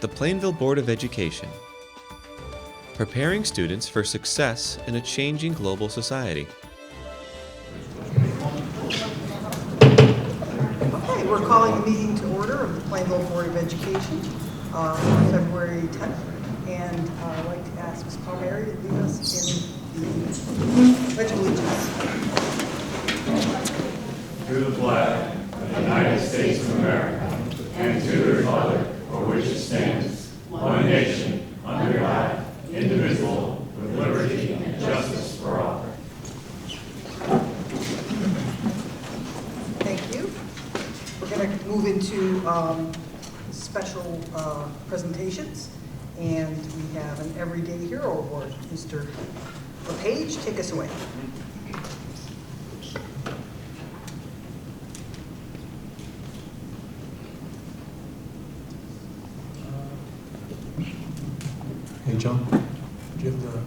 The Plainville Board of Education, preparing students for success in a changing global society. Okay, we're calling the meeting to order of the Plainville Board of Education on February 10th. And I'd like to ask Ms. Palmieri to lead us in the Pledge of Allegiance. To the flag of the United States of America and to the republic for which it stands, one nation, under God, indivisible, with liberty and justice for all. Thank you. We're going to move into special presentations. And we have an Everyday Hero Award. Mr. LePage, take us away. Hey, John, do you have the...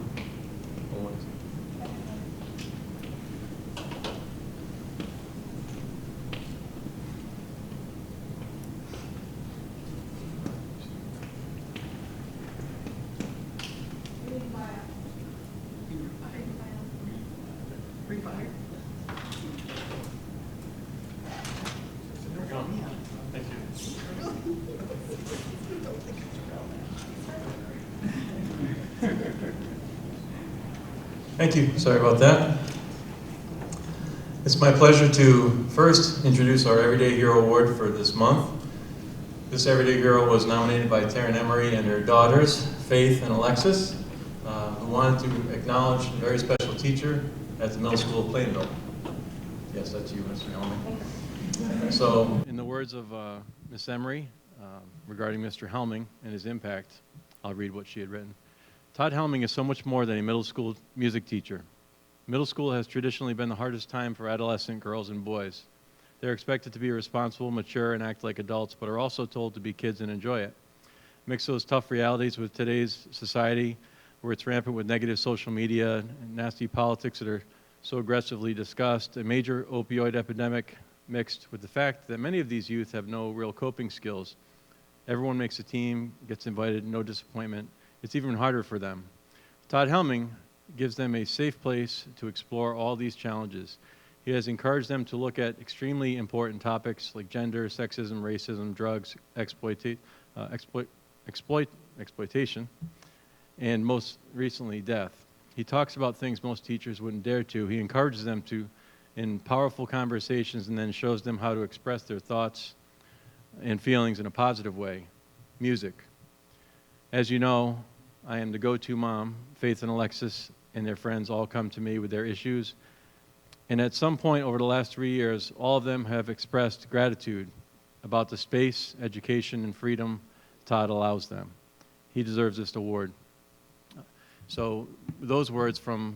Thank you. Sorry about that. It's my pleasure to first introduce our Everyday Hero Award for this month. This Everyday Hero was nominated by Taryn Emery and her daughters, Faith and Alexis, who wanted to acknowledge a very special teacher at the middle school of Plainville. Yes, that's you, Mr. Helming. So, in the words of Miss Emery regarding Mr. Helming and his impact, I'll read what she had written. Todd Helming is so much more than a middle school music teacher. Middle school has traditionally been the hardest time for adolescent girls and boys. They're expected to be responsible, mature, and act like adults, but are also told to be kids and enjoy it. Mix those tough realities with today's society, where it's rampant with negative social media and nasty politics that are so aggressively discussed, a major opioid epidemic mixed with the fact that many of these youth have no real coping skills. Everyone makes a team, gets invited, no disappointment. It's even harder for them. Todd Helming gives them a safe place to explore all these challenges. He has encouraged them to look at extremely important topics like gender, sexism, racism, drugs, exploitation, and most recently, death. He talks about things most teachers wouldn't dare to. He encourages them to in powerful conversations and then shows them how to express their thoughts and feelings in a positive way. Music. As you know, I am the go-to mom. Faith and Alexis and their friends all come to me with their issues. And at some point over the last 3 years, all of them have expressed gratitude about the space, education, and freedom Todd allows them. He deserves this award. So those words from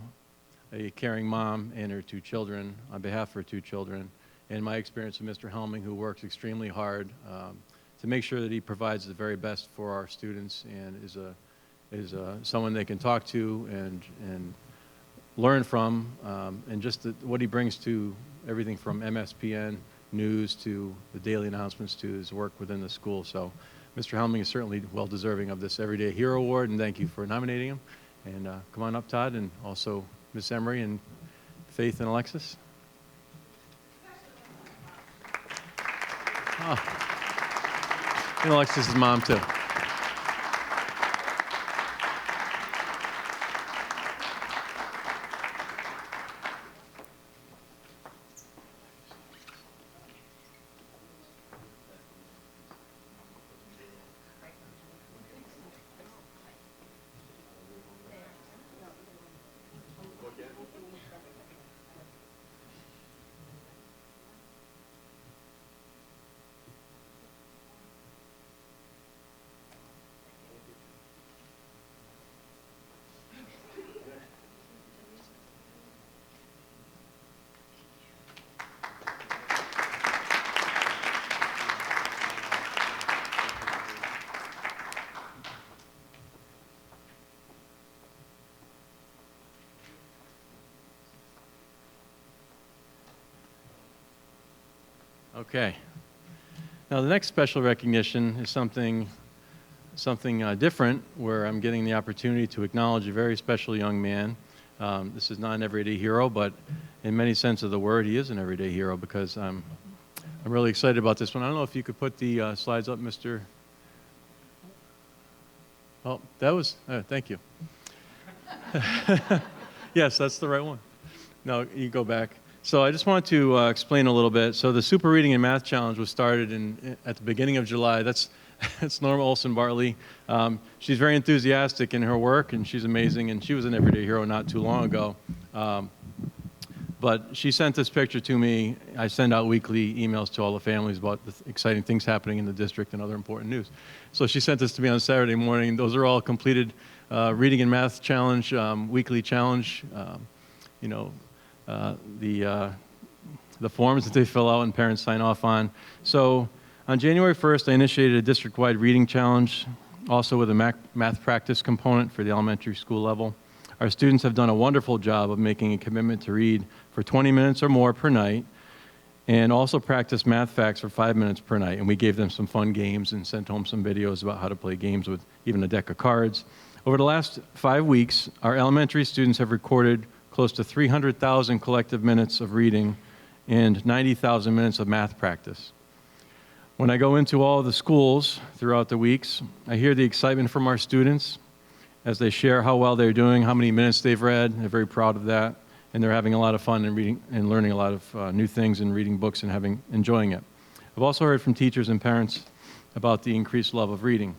a caring mom and her 2 children, on behalf of her 2 children, and my experience with Mr. Helming, who works extremely hard to make sure that he provides the very best for our students and is someone they can talk to and learn from, and just what he brings to everything from MSPN news to the daily announcements to his work within the school. So Mr. Helming is certainly well deserving of this Everyday Hero Award, and thank you for nominating him. And come on up, Todd, and also Miss Emery and Faith and Alexis. Oh. And Alexis' mom, too. Okay. Now the next special recognition is something different, where I'm getting the opportunity to acknowledge a very special young man. This is not an everyday hero, but in many sense of the word, he is an everyday hero, because I'm really excited about this one. I don't know if you could put the slides up, Mr. Oh, that was, thank you. Yes, that's the right one. No, you go back. So I just want to explain a little bit. So the Super Reading and Math Challenge was started at the beginning of July. That's Norma Olson-Bartley. She's very enthusiastic in her work, and she's amazing, and she was an everyday hero not too long ago. But she sent this picture to me. I send out weekly emails to all the families about the exciting things happening in the district and other important news. So she sent this to me on Saturday morning. Those are all completed Reading and Math Challenge, weekly challenge, the forms that they fill out and parents sign off on. So on January 1st, I initiated a district-wide reading challenge, also with a math practice component for the elementary school level. Our students have done a wonderful job of making a commitment to read for 20 minutes or more per night, and also practice math facts for 5 minutes per night. And we gave them some fun games and sent home some videos about how to play games with even a deck of cards. Over the last 5 weeks, our elementary students have recorded close to 300,000 collective minutes of reading and 90,000 minutes of math practice. When I go into all of the schools throughout the weeks, I hear the excitement from our students as they share how well they're doing, how many minutes they've read. They're very proud of that, and they're having a lot of fun in reading and learning a lot of new things and reading books and enjoying it. I've also heard from teachers and parents about the increased love of reading.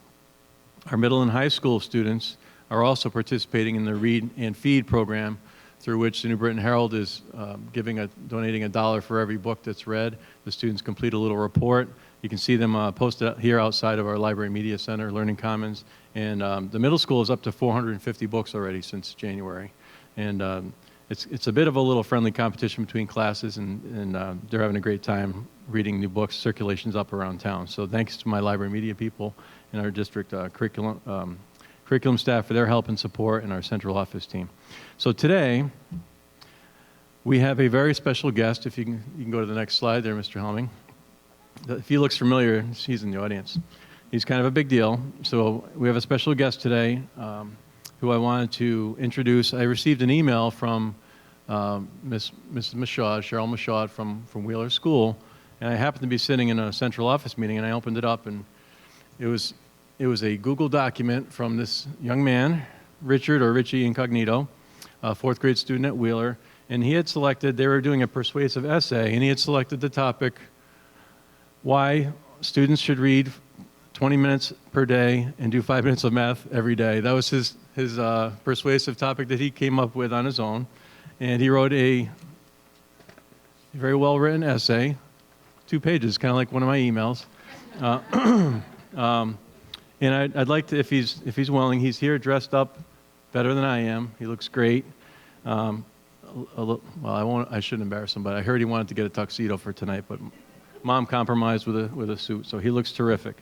Our middle and high school students are also participating in the Read and Feed program, through which the New Britain Herald is donating $1 for every book that's read. The students complete a little report. You can see them posted here outside of our Library Media Center, Learning Commons. And the middle school is up to 450 books already since January. And it's a bit of a little friendly competition between classes, and they're having a great time reading new books. Circulation's up around town. So thanks to my Library Media people and our district curriculum staff for their help and support, and our central office team. So today, we have a very special guest. If you can go to the next slide there, Mr. Helming. If he looks familiar, he's in the audience. He's kind of a big deal. So we have a special guest today who I wanted to introduce. I received an email from Mrs. Michaud, Cheryl Michaud from Wheeler School, and I happened to be sitting in a central office meeting, and I opened it up, and it was a Google document from this young man, Richie Incognito, a fourth grade student at Wheeler, and they were doing a persuasive essay, and he had selected the topic, why students should read 20 minutes per day and do 5 minutes of math every day. That was his persuasive topic that he came up with on his own, and he wrote a very well-written essay, 2 pages, kind of like one of my emails. And I'd like to, if he's willing, he's here dressed up better than I am. He looks great. Well, I shouldn't embarrass him, but I heard he wanted to get a tuxedo for tonight, but Mom compromised with a suit, so he looks terrific.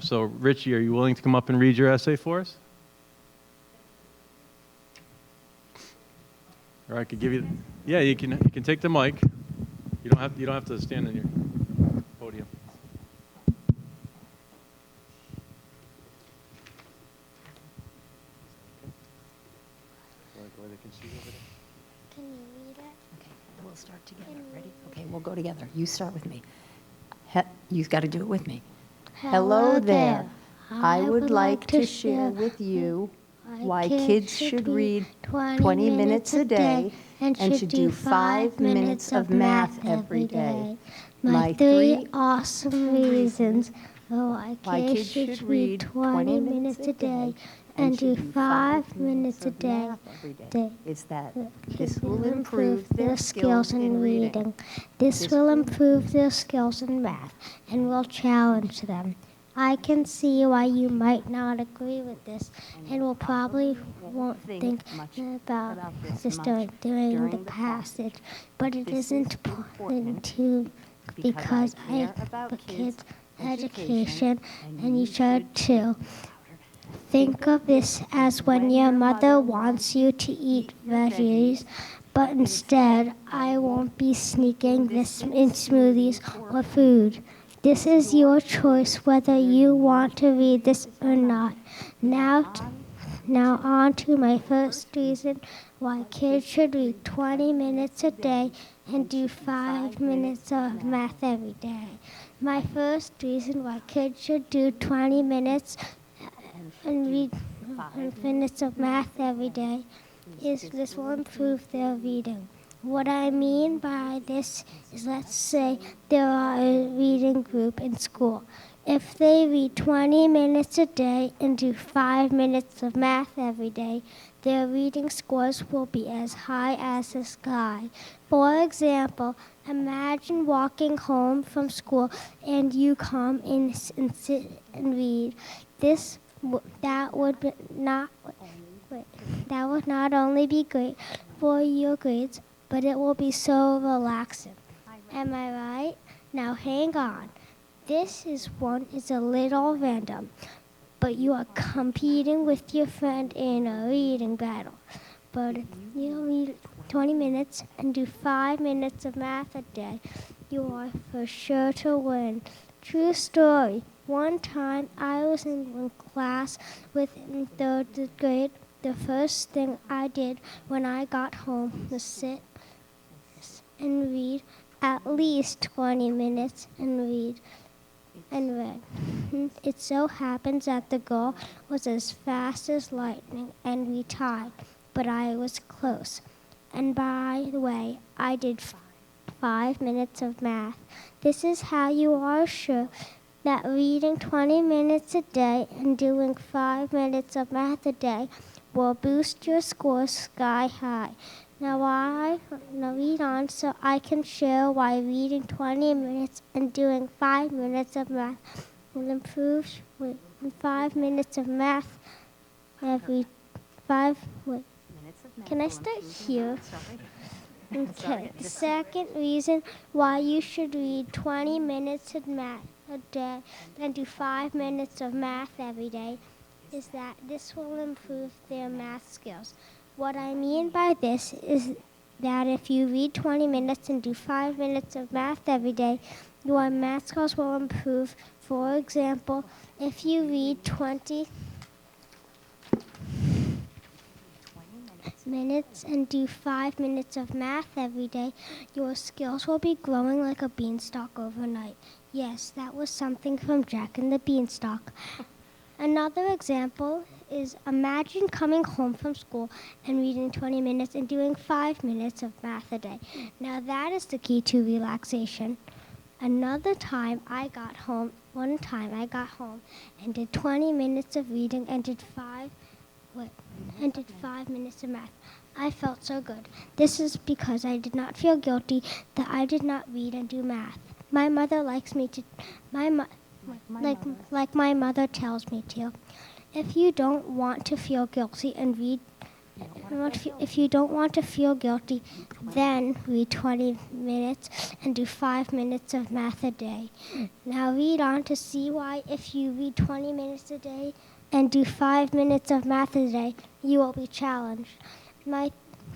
So Richie, are you willing to come up and read your essay for us? Or I could give you, yeah, you can take the mic. You don't have to stand in your podium. Can you read it? Okay, we'll start together. Ready? Okay, we'll go together. You start with me. You've got to do it with me. Hello there. I would like to share with you why kids should read 20 minutes a day and should do 5 minutes of math every day. My 3 awesome reasons why kids should read 20 minutes a day and do 5 minutes a day is that this will improve their skills in reading. This will improve their skills in math and will challenge them. I can see why you might not agree with this and will probably won't think about this during the passage, but it is important to because I have kids' education and you should too. Think of this as when your mother wants you to eat veggies, But instead, I won't be sneaking this in smoothies or food. This is your choice whether you want to read this or not. Now on to my first reason why kids should read 20 minutes a day and do 5 minutes of math every day. My first reason why kids should do 20 minutes and read 5 minutes of math every day is this will improve their reading. What I mean by this is, let's say there are a reading group in school. If they read 20 minutes a day and do 5 minutes of math every day, their reading scores will be as high as the sky. For example, imagine walking home from school and you come in and sit and read. That would not only be great for your grades, but it will be so relaxing. Am I right? Now hang on. This is a little random, but you are competing with your friend in a reading battle. But if you read 20 minutes and do 5 minutes of math a day, you are for sure to win. True story. One time I was in class in 3rd grade. The first thing I did when I got home was sit and read at least 20 minutes and read. It so happens that the girl was as fast as lightning and we tied, but I was close. And by the way, I did 5 minutes of math. This is how you are sure that reading 20 minutes a day and doing 5 minutes of math a day will boost your scores sky high. Now read on so I can share why reading 20 minutes and doing 5 minutes of math will improve with 5 minutes of math every 5 minutes. Can I start here? Okay. The second reason why you should read 20 minutes of math a day and do 5 minutes of math every day is that this will improve their math skills. What I mean by this is that if you read 20 minutes and do 5 minutes of math every day, your math skills will improve. For example, if you read 20 minutes and do 5 minutes of math every day, your skills will be growing like a beanstalk overnight. Yes, that was something from Jack and the Beanstalk. Another example is imagine coming home from school and reading 20 minutes and doing 5 minutes of math a day. Now that is the key to relaxation. One time I got home and did 20 minutes of reading and did 5 minutes of math. I felt so good. This is because I did not feel guilty that I did not read and do math. My mother likes me to, like my mother tells me to. If you don't want to feel guilty and read, if you don't want to feel guilty, then read 20 minutes and do 5 minutes of math a day. Now read on to see why if you read 20 minutes a day and do 5 minutes of math a day, you will be challenged.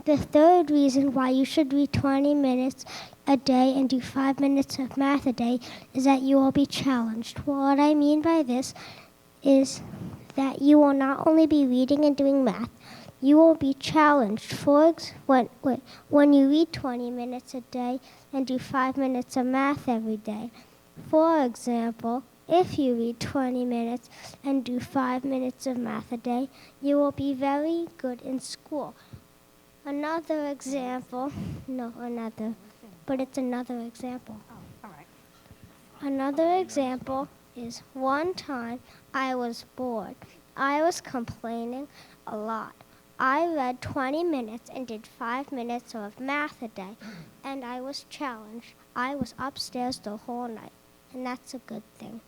The third reason why you should read 20 minutes a day and do 5 minutes of math a day is that you will be challenged. What I mean by this is that you will not only be reading and doing math, you will be challenged. When you read 20 minutes a day and do 5 minutes of math every day. For example, if you read 20 minutes and do 5 minutes of math a day, you will be very good in school. Another example is one time I was bored. I was complaining a lot. I read 20 minutes and did 5 minutes of math a day, and I was challenged. I was upstairs the whole night, and that's a good thing.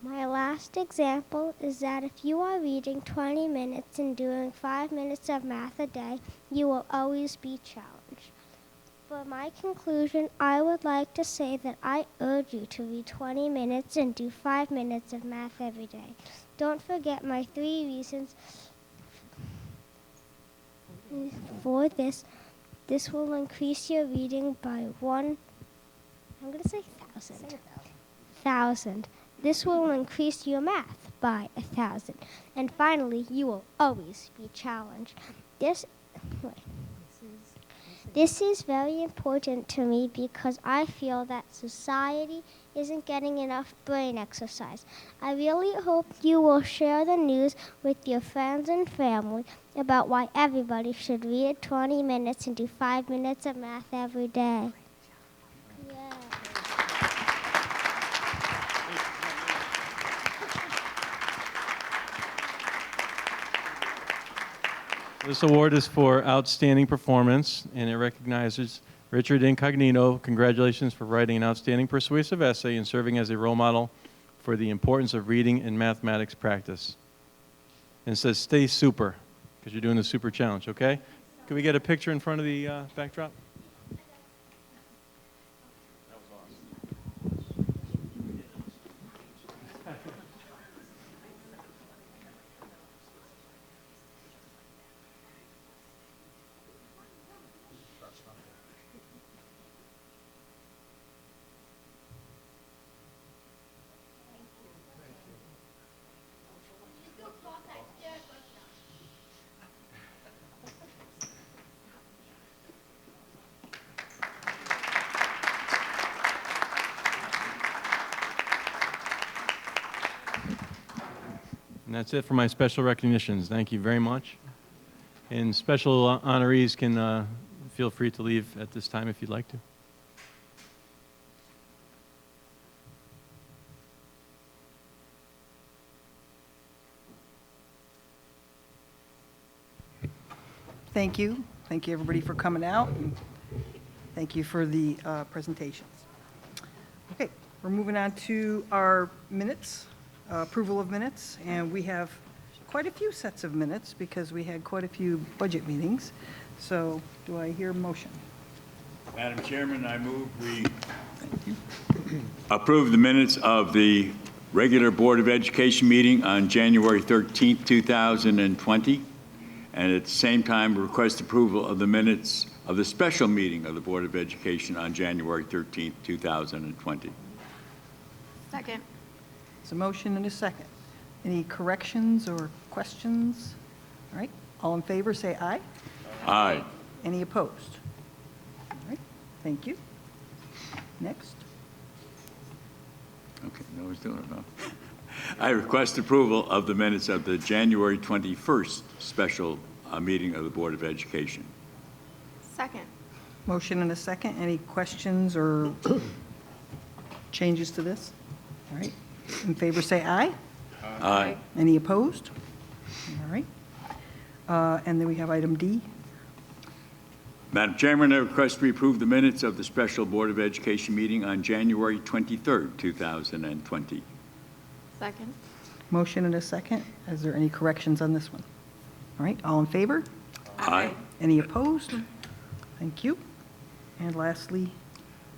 My last example is that if you are reading 20 minutes and doing 5 minutes of math a day, you will always be challenged. For my conclusion, I would like to say that I urge you to read 20 minutes and do 5 minutes of math every day. Don't forget my 3 reasons for this. This will increase your reading by one, I'm going to say 1,000. This will increase your math by 1,000. And finally, you will always be challenged. This is very important to me because I feel that society isn't getting enough brain exercise. I really hope you will share the news with your friends and family about why everybody should read 20 minutes and do 5 minutes of math every day. Yeah. This award is for outstanding performance, and it recognizes Richard Incognito. Congratulations for writing an outstanding persuasive essay and serving as a role model for the importance of reading and mathematics practice. And it says, stay super, because you're doing the super challenge, okay? Can we get a picture in front of the backdrop? And that's it for my special recognitions. Thank you very much. And special honorees can feel free to leave at this time if you'd like to. Thank you. Thank you, everybody, for coming out. And thank you for the presentations. Okay, we're moving on to our minutes, approval of minutes, and we have quite a few sets of minutes because we had quite a few budget meetings. So do I hear a motion? Madam Chairman, I move we approve the minutes of the regular Board of Education meeting on January 13th, 2020, and at the same time request approval of the minutes of the special meeting of the Board of Education on January 13th, 2020. Second. It's a motion and a second. Any corrections or questions? All right, all in favor, say aye. Aye. Any opposed? All right, thank you. Next. Okay, no one's doing it now. I request approval of the minutes of the January 21st special meeting of the Board of Education. Second. Motion and a second. Any questions or changes to this? All right, in favor, say aye. Aye. Any opposed? All right. And then we have item D. Madam Chairman, I request we approve the minutes of the special Board of Education meeting on January 23rd, 2020. Second. Motion and a second. Is there any corrections on this one? All right, all in favor? Aye. Any opposed? Thank you. And lastly,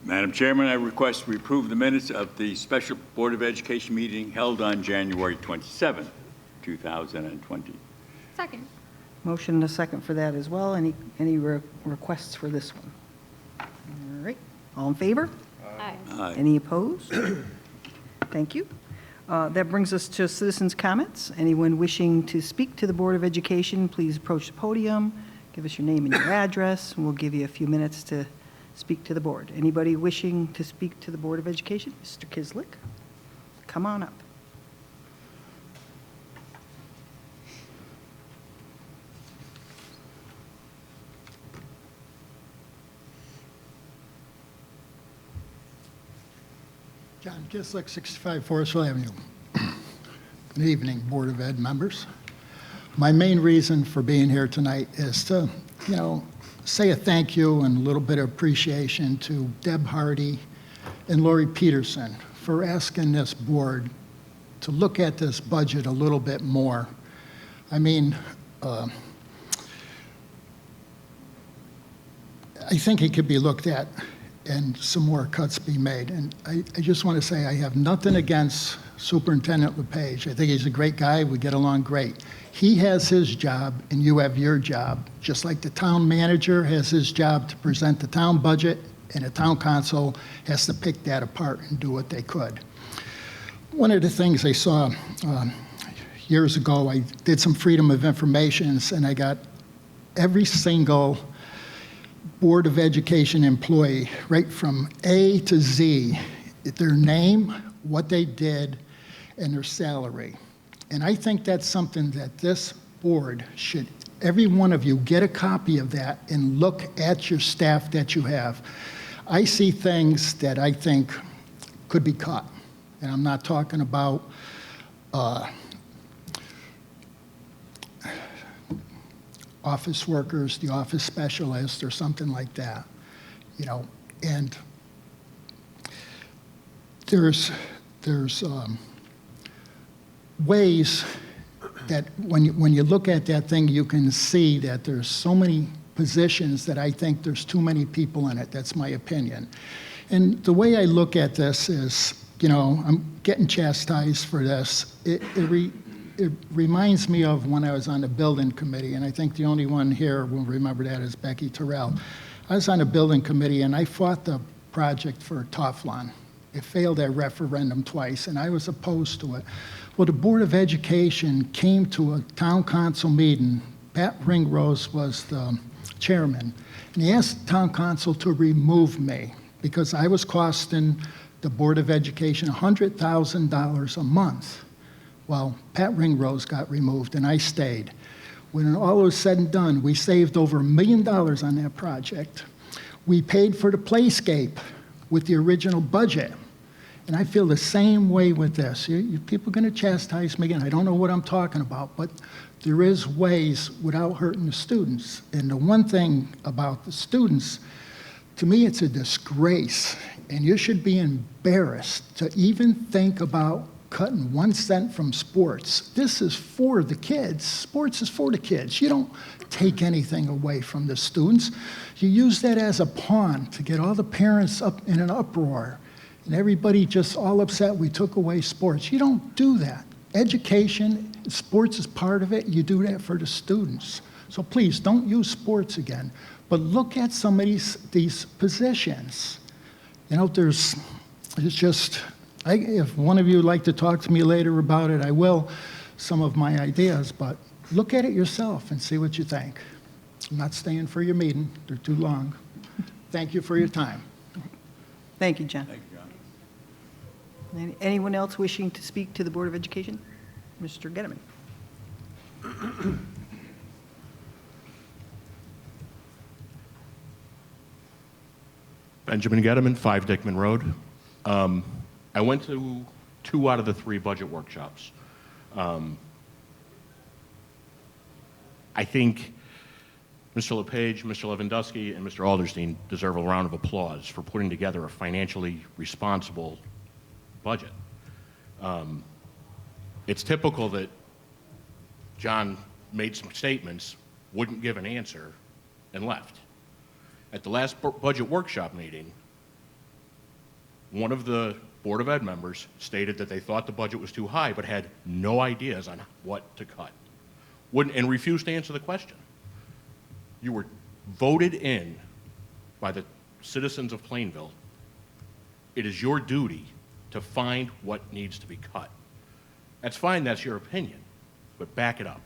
Madam Chairman, I request we approve the minutes of the special Board of Education meeting held on January 27th, 2020. Second. motion and a second for that as well. Any requests for this one? All right, all in favor? Aye. Aye. Any opposed? Thank you. That brings us to citizens' comments. Anyone wishing to speak to the Board of Education, please approach the podium, give us your name and your address, and we'll give you a few minutes to speak to the board. Anybody wishing to speak to the Board of Education? Mr. Kislick, come on up. John Kislick, 65 Forestville Avenue. Good evening, Board of Ed members. My main reason for being here tonight is to, say a thank you and a little bit of appreciation to Deb Hardy and Lori Peterson for asking this board to look at this budget a little bit more. I mean, I think it could be looked at and some more cuts be made. And I just want to say I have nothing against Superintendent LePage. I think he's a great guy. We get along great. He has his job, and you have your job. Just like the town manager has his job to present the town budget, and the town council has to pick that apart and do what they could. One of the things I saw years ago, I did some Freedom of Information, and I got every single Board of Education employee, right from A to Z, their name, what they did, and their salary. And I think that's something that this board should, every one of you, get a copy of that and look at your staff that you have. I see things that I think could be cut. And I'm not talking about office workers, the office specialist, or something like that, you know. And there's ways that when you look at that thing, you can see that there's so many positions that I think there's too many people in it. That's my opinion. And the way I look at this is, you know, I'm getting chastised for this. It reminds me of when I was on the building committee, and I think the only one here will remember that is Becky Terrell. I was on the building committee, and I fought the project for Teflon. It failed at referendum twice, and I was opposed to it. Well, the Board of Education came to a town council meeting. Pat Ringrose was the chairman, and he asked the town council to remove me because I was costing the Board of Education $100,000 a month. Well, Pat Ringrose got removed, and I stayed. When all was said and done, we saved over $1 million on that project. We paid for the playscape with the original budget. And I feel the same way with this. You people are going to chastise me again. I don't know what I'm talking about, but there is ways without hurting the students. And the one thing about the students, to me, it's a disgrace. And you should be embarrassed to even think about cutting 1 cent from sports. This is for the kids. Sports is for the kids. You don't take anything away from the students. You use that as a pawn to get all the parents up in an uproar and everybody just all upset we took away sports. You don't do that. Education, sports is part of it. You do that for the students. So please don't use sports again. But look at some of these positions. You know, it's just, if one of you would like to talk to me later about it, I will, some of my ideas, but look at it yourself and see what you think. I'm not staying for your meeting. They're too long. Thank you for your time. Thank you, John. Anyone else wishing to speak to the Board of Education? Mr. Getterman. Benjamin Getterman, 5 Dickman Road. I went to 2 out of the 3 budget workshops. I think Mr. LePage, Mr. Lewandowski, and Mr. Alderstein deserve a round of applause for putting together a financially responsible budget. It's typical that John made some statements, wouldn't give an answer, and left. At the last budget workshop meeting, one of the Board of Ed members stated that they thought the budget was too high, but had no ideas on what to cut, and refused to answer the question. You were voted in by the citizens of Plainville. It is your duty to find what needs to be cut. That's fine, that's your opinion, but back it up.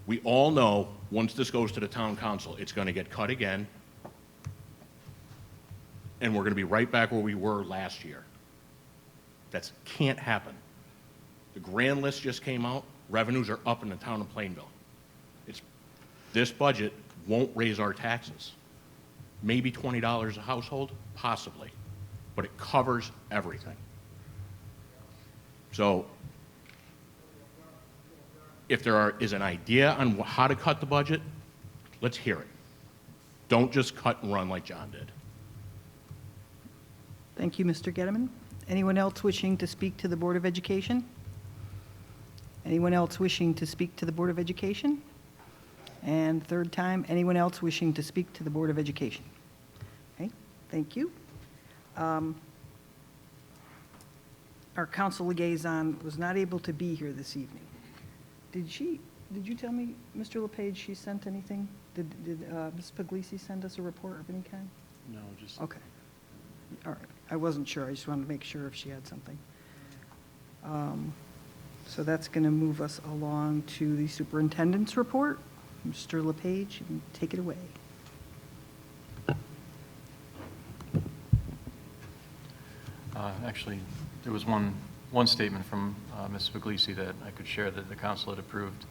We all know once this goes to the town council, it's going to get cut again, and we're going to be right back where we were last year. That can't happen. The grand list just came out. Revenues are up in the town of Plainville. This budget won't raise our taxes. Maybe $20 a household, possibly, but it covers everything. So if there is an idea on how to cut the budget, let's hear it. Don't just cut and run like John did. Thank you, Mr. Getterman. Anyone else wishing to speak to the Board of Education? Anyone else wishing to speak to the Board of Education? And third time, anyone else wishing to speak to the Board of Education? Okay, thank you. our council liaison, was not able to be here this evening. Did you tell me, Mr. LePage, she sent anything? Did Ms. Puglisi send us a report of any kind? No, just. Okay. All right. I wasn't sure. I just wanted to make sure if she had something. So that's going to move us along to the superintendent's report. Mr. LePage, you can take it away. Actually, there was one statement from Ms. Puglisi that I could share that the council had approved.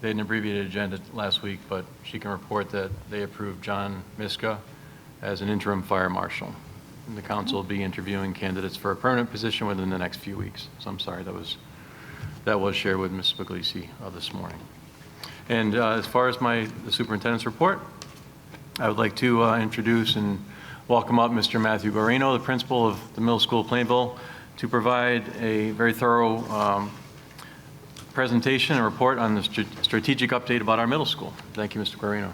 They had an abbreviated agenda last week, but she can report that they approved John Miska as an interim fire marshal. And the council will be interviewing candidates for a permanent position within the next few weeks. So I'm sorry, that was shared with Ms. Puglisi this morning. And as far as the superintendent's report, I would like to introduce and welcome up Mr. Matthew Guarino, the principal of the middle school of Plainville, to provide a very thorough presentation and report on the strategic update about our middle school. Thank you, Mr. Guarino.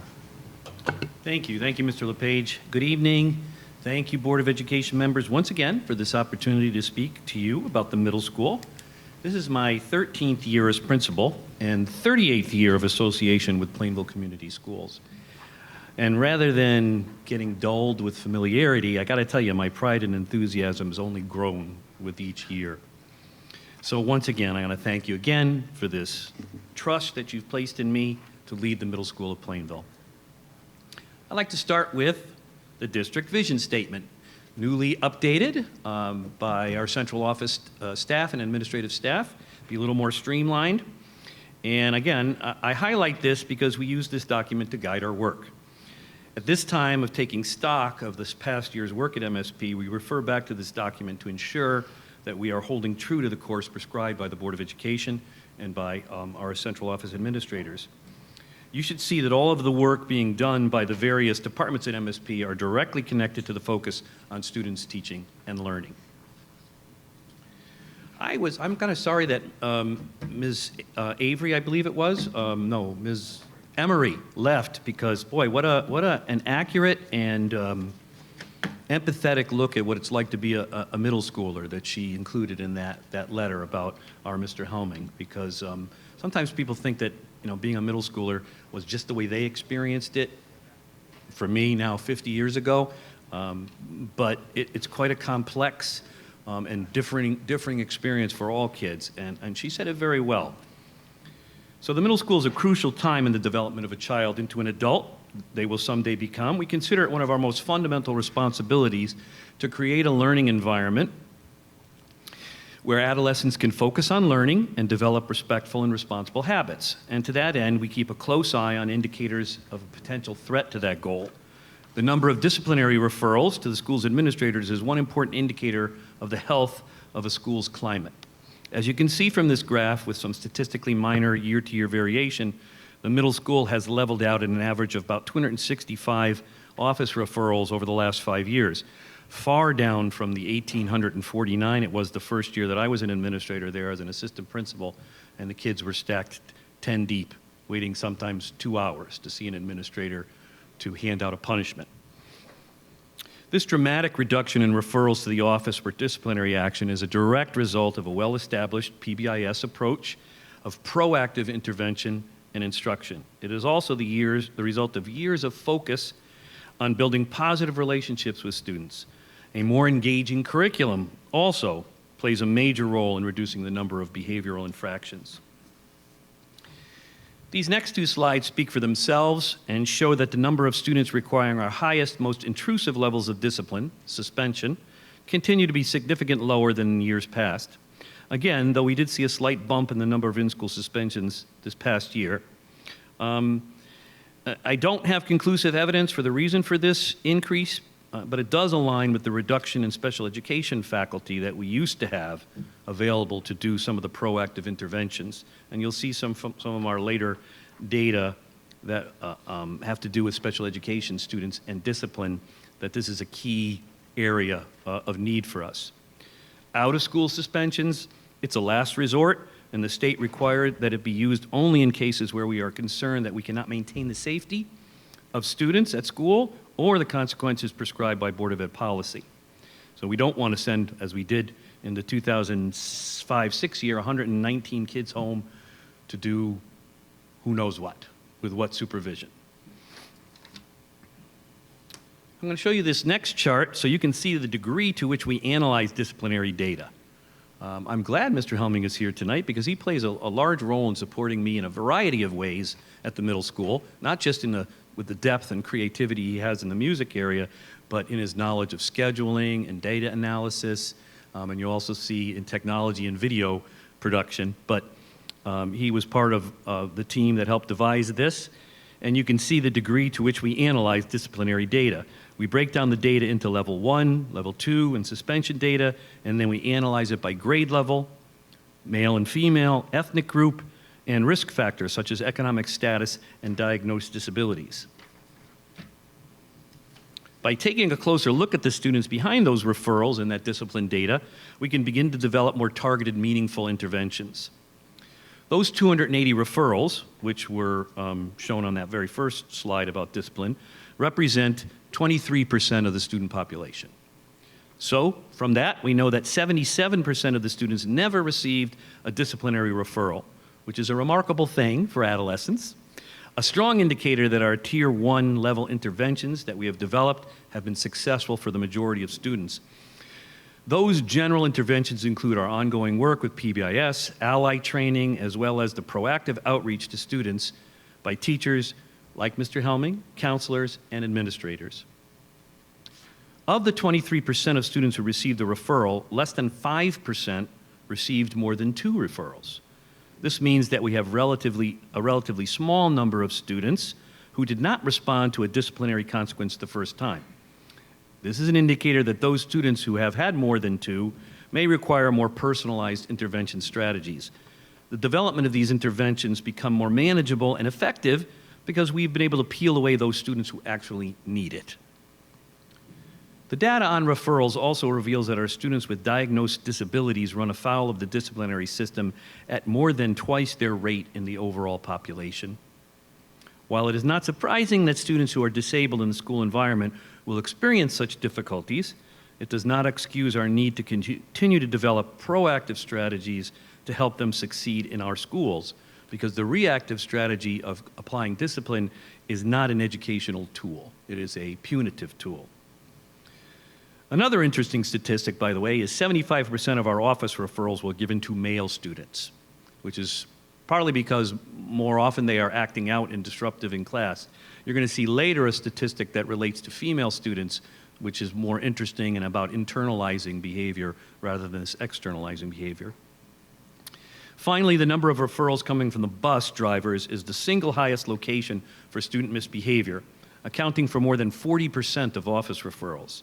Thank you, Mr. LePage. Good evening. Thank you, Board of Education members, once again for this opportunity to speak to you about the middle school. This is my 13th year as principal and 38th year of association with Plainville Community Schools. And rather than getting dulled with familiarity, I got to tell you, my pride and enthusiasm has only grown with each year. So once again, I want to thank you again for this trust that you've placed in me to lead the middle school of Plainville. I'd like to start with the district vision statement, newly updated by our central office staff and administrative staff, be a little more streamlined. And again, I highlight this because we use this document to guide our work. At this time of taking stock of this past year's work at MSP, we refer back to this document to ensure that we are holding true to the course prescribed by the Board of Education and by our central office administrators. You should see that all of the work being done by the various departments at MSP are directly connected to the focus on students' teaching and learning. I'm kind of sorry that Ms. Avery, I believe it was, no, Ms. Emery left because, boy, what an accurate and empathetic look at what it's like to be a middle schooler that she included in that letter about our Mr. Helming, because sometimes people think that being a middle schooler was just the way they experienced it. For me, now 50 years ago, but it's quite a complex and differing experience for all kids, and she said it very well. So the middle school is a crucial time in the development of a child into an adult they will someday become. We consider it one of our most fundamental responsibilities to create a learning environment where adolescents can focus on learning and develop respectful and responsible habits. And to that end, we keep a close eye on indicators of a potential threat to that goal. The number of disciplinary referrals to the school's administrators is one important indicator of the health of a school's climate. As you can see from this graph, with some statistically minor year-to-year variation, the middle school has leveled out at an average of about 265 office referrals over the last 5 years, far down from the 1,849 it was the first year that I was an administrator there as an assistant principal, and the kids were stacked 10 deep, waiting sometimes 2 hours to see an administrator to hand out a punishment. This dramatic reduction in referrals to the office for disciplinary action is a direct result of a well-established PBIS approach of proactive intervention and instruction. It is also the result of years of focus on building positive relationships with students. A more engaging curriculum also plays a major role in reducing the number of behavioral infractions. These next two slides speak for themselves and show that the number of students requiring our highest, most intrusive levels of discipline, suspension, continue to be significantly lower than in years past. Again, though we did see a slight bump in the number of in-school suspensions this past year, I don't have conclusive evidence for the reason for this increase, but it does align with the reduction in special education faculty that we used to have available to do some of the proactive interventions. And you'll see some of our later data that have to do with special education students and discipline, that this is a key area of need for us. Out-of-school suspensions, it's a last resort, and the state required that it be used only in cases where we are concerned that we cannot maintain the safety of students at school or the consequences prescribed by Board of Ed policy. So we don't want to send, as we did in the 2005-6 year, 119 kids home to do who knows what, with what supervision. I'm going to show you this next chart so you can see the degree to which we analyze disciplinary data. I'm glad Mr. Helming is here tonight because he plays a large role in supporting me in a variety of ways at the middle school, not just with the depth and creativity he has in the music area, but in his knowledge of scheduling and data analysis, and you'll also see in technology and video production. But he was part of the team that helped devise this, and you can see the degree to which we analyze disciplinary data. We break down the data into level 1, level 2, and suspension data, and then we analyze it by grade level, male and female, ethnic group, and risk factors such as economic status and diagnosed disabilities. By taking a closer look at the students behind those referrals and that discipline data, we can begin to develop more targeted, meaningful interventions. Those 280 referrals, which were shown on that very first slide about discipline, represent 23% of the student population. So, from that, we know that 77% of the students never received a disciplinary referral, which is a remarkable thing for adolescents. A strong indicator that our Tier 1 level interventions that we have developed have been successful for the majority of students. Those general interventions include our ongoing work with PBIS, ally training, as well as the proactive outreach to students by teachers like Mr. Helming, counselors, and administrators. Of the 23% of students who received a referral, less than 5% received more than 2 referrals. This means that we have a relatively small number of students who did not respond to a disciplinary consequence the first time. This is an indicator that those students who have had more than 2 may require more personalized intervention strategies. The development of these interventions become more manageable and effective because we've been able to peel away those students who actually need it. The data on referrals also reveals that our students with diagnosed disabilities run afoul of the disciplinary system at more than twice their rate in the overall population. While it is not surprising that students who are disabled in the school environment will experience such difficulties, it does not excuse our need to continue to develop proactive strategies to help them succeed in our schools, because the reactive strategy of applying discipline is not an educational tool. It is a punitive tool. Another interesting statistic, by the way, is 75% of our office referrals were given to male students, which is partly because more often they are acting out and disruptive in class. You're going to see later a statistic that relates to female students, which is more interesting and about internalizing behavior rather than this externalizing behavior. Finally, the number of referrals coming from the bus drivers is the single highest location for student misbehavior, accounting for more than 40% of office referrals.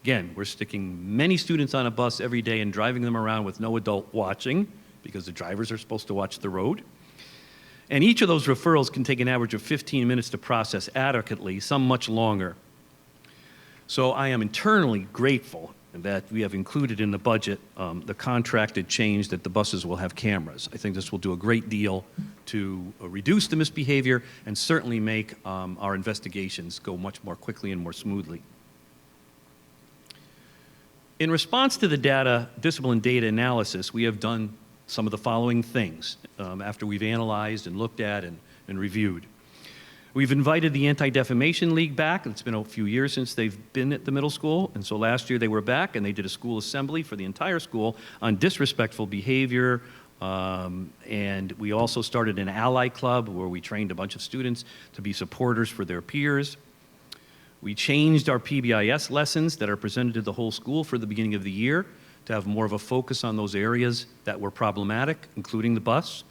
Again, we're sticking many students on a bus every day and driving them around with no adult watching, because the drivers are supposed to watch the road. And each of those referrals can take an average of 15 minutes to process adequately, some much longer. So I am internally grateful that we have included in the budget the contracted change that the buses will have cameras. I think this will do a great deal to reduce the misbehavior and certainly make our investigations go much more quickly and more smoothly. In response to the discipline data analysis, we have done some of the following things after we've analyzed and looked at and reviewed. We've invited the Anti-Defamation League back. It's been a few years since they've been at the middle school, and so last year they were back and they did a school assembly for the entire school on disrespectful behavior, and we also started an ally club where we trained a bunch of students to be supporters for their peers. We changed our PBIS lessons that are presented to the whole school for the beginning of the year to have more of a focus on those areas that were problematic, including the bus.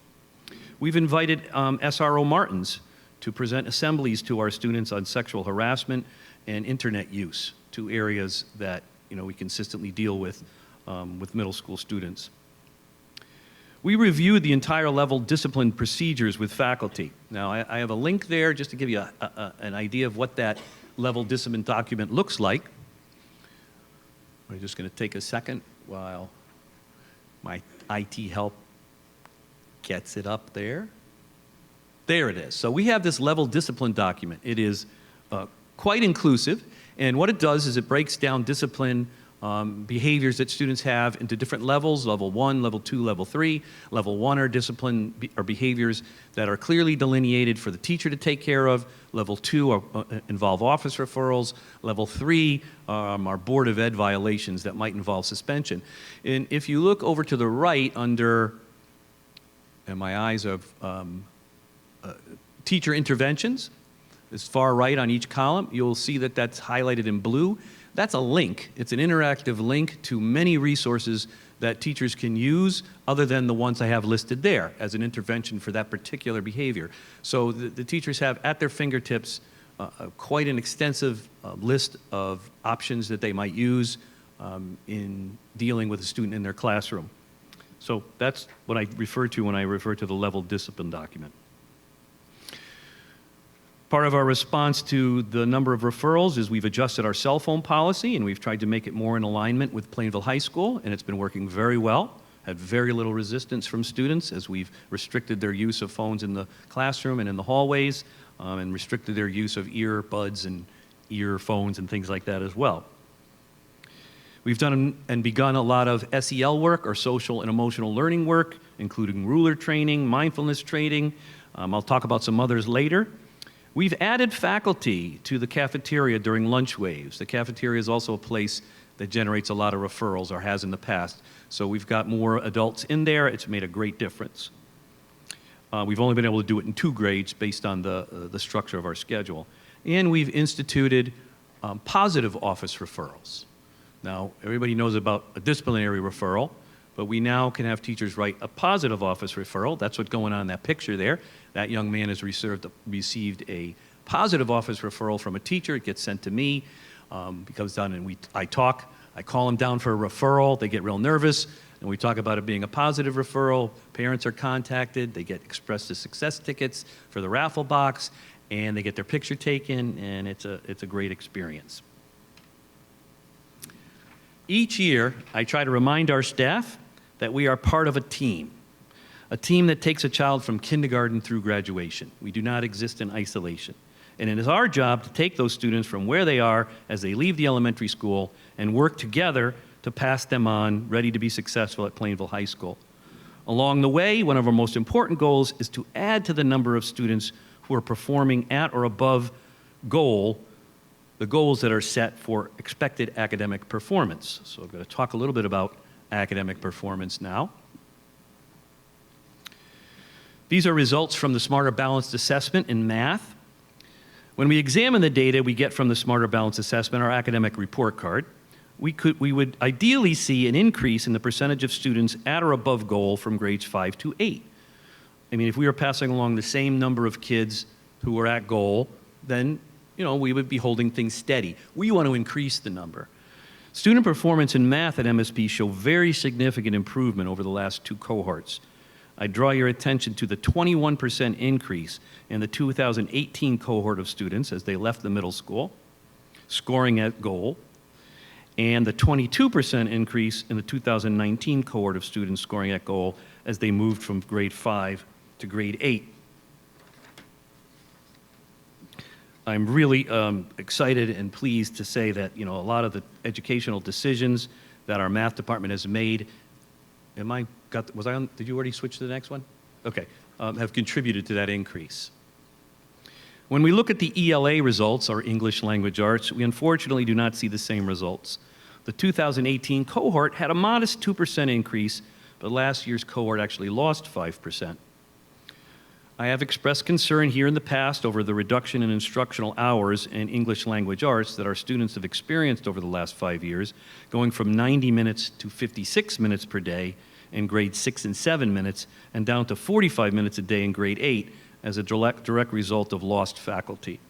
We've invited SRO Martins to present assemblies to our students on sexual harassment and internet use, 2 areas that we consistently deal with middle school students. We reviewed the entire level discipline procedures with faculty. Now, I have a link there just to give you an idea of what that level discipline document looks like. I'm just going to take a second while my IT help gets it up there. There it is. So we have this level discipline document. It is quite inclusive, and what it does is it breaks down discipline behaviors that students have into different levels, level 1, level 2, level 3. Level 1 are discipline or behaviors that are clearly delineated for the teacher to take care of. Level 2 involve office referrals. Level 3 are Board of Ed violations that might involve suspension. And if you look over to the right under, and my eyes of teacher interventions, this far right on each column, you'll see that that's highlighted in blue. That's a link. It's an interactive link to many resources that teachers can use other than the ones I have listed there as an intervention for that particular behavior. So the teachers have at their fingertips quite an extensive list of options that they might use in dealing with a student in their classroom. So that's what I refer to when I refer to the level discipline document. Part of our response to the number of referrals is we've adjusted our cell phone policy, and we've tried to make it more in alignment with Plainville High School, and it's been working very well. Had very little resistance from students as we've restricted their use of phones in the classroom and in the hallways, and restricted their use of earbuds and earphones and things like that as well. We've done and begun a lot of SEL work, or social and emotional learning work, including ruler training, mindfulness training. I'll talk about some others later. We've added faculty to the cafeteria during lunch waves. The cafeteria is also a place that generates a lot of referrals, or has in the past. So we've got more adults in there. It's made a great difference. We've only been able to do it in 2 grades based on the structure of our schedule. And we've instituted positive office referrals. Now, everybody knows about a disciplinary referral, but we now can have teachers write a positive office referral. That's what's going on in that picture there. That young man has received a positive office referral from a teacher. It gets sent to me. It comes down and I talk. I call them down for a referral. They get real nervous, and we talk about it being a positive referral. Parents are contacted. They get Express to Success tickets for the raffle box, and they get their picture taken, and it's a great experience. Each year, I try to remind our staff that we are part of a team that takes a child from kindergarten through graduation. We do not exist in isolation. And it is our job to take those students from where they are as they leave the elementary school and work together to pass them on, ready to be successful at Plainville High School. Along the way, one of our most important goals is to add to the number of students who are performing at or above the goals that are set for expected academic performance. So I'm going to talk a little bit about academic performance now. These are results from the Smarter Balanced Assessment in math. When we examine the data we get from the Smarter Balanced Assessment, our academic report card, we would ideally see an increase in the percentage of students at or above goal from grades 5 to 8. I mean, if we were passing along the same number of kids who were at goal, then we would be holding things steady. We want to increase the number. Student performance in math at MSP show very significant improvement over the last 2 cohorts. I draw your attention to the 21% increase in the 2018 cohort of students as they left the middle school, scoring at goal, and the 22% increase in the 2019 cohort of students scoring at goal as they moved from grade 5 to grade 8. I'm really excited and pleased to say that a lot of the educational decisions that our math department has made, did you already switch to the next one? Okay, have contributed to that increase. When we look at the ELA results, our English Language Arts, we unfortunately do not see the same results. The 2018 cohort had a modest 2% increase, but last year's cohort actually lost 5%. I have expressed concern here in the past over the reduction in instructional hours in English Language Arts that our students have experienced over the last 5 years, going from 90 minutes to 56 minutes per day in grade 6 and 7 minutes, and down to 45 minutes a day in grade 8 as a direct result of lost faculty.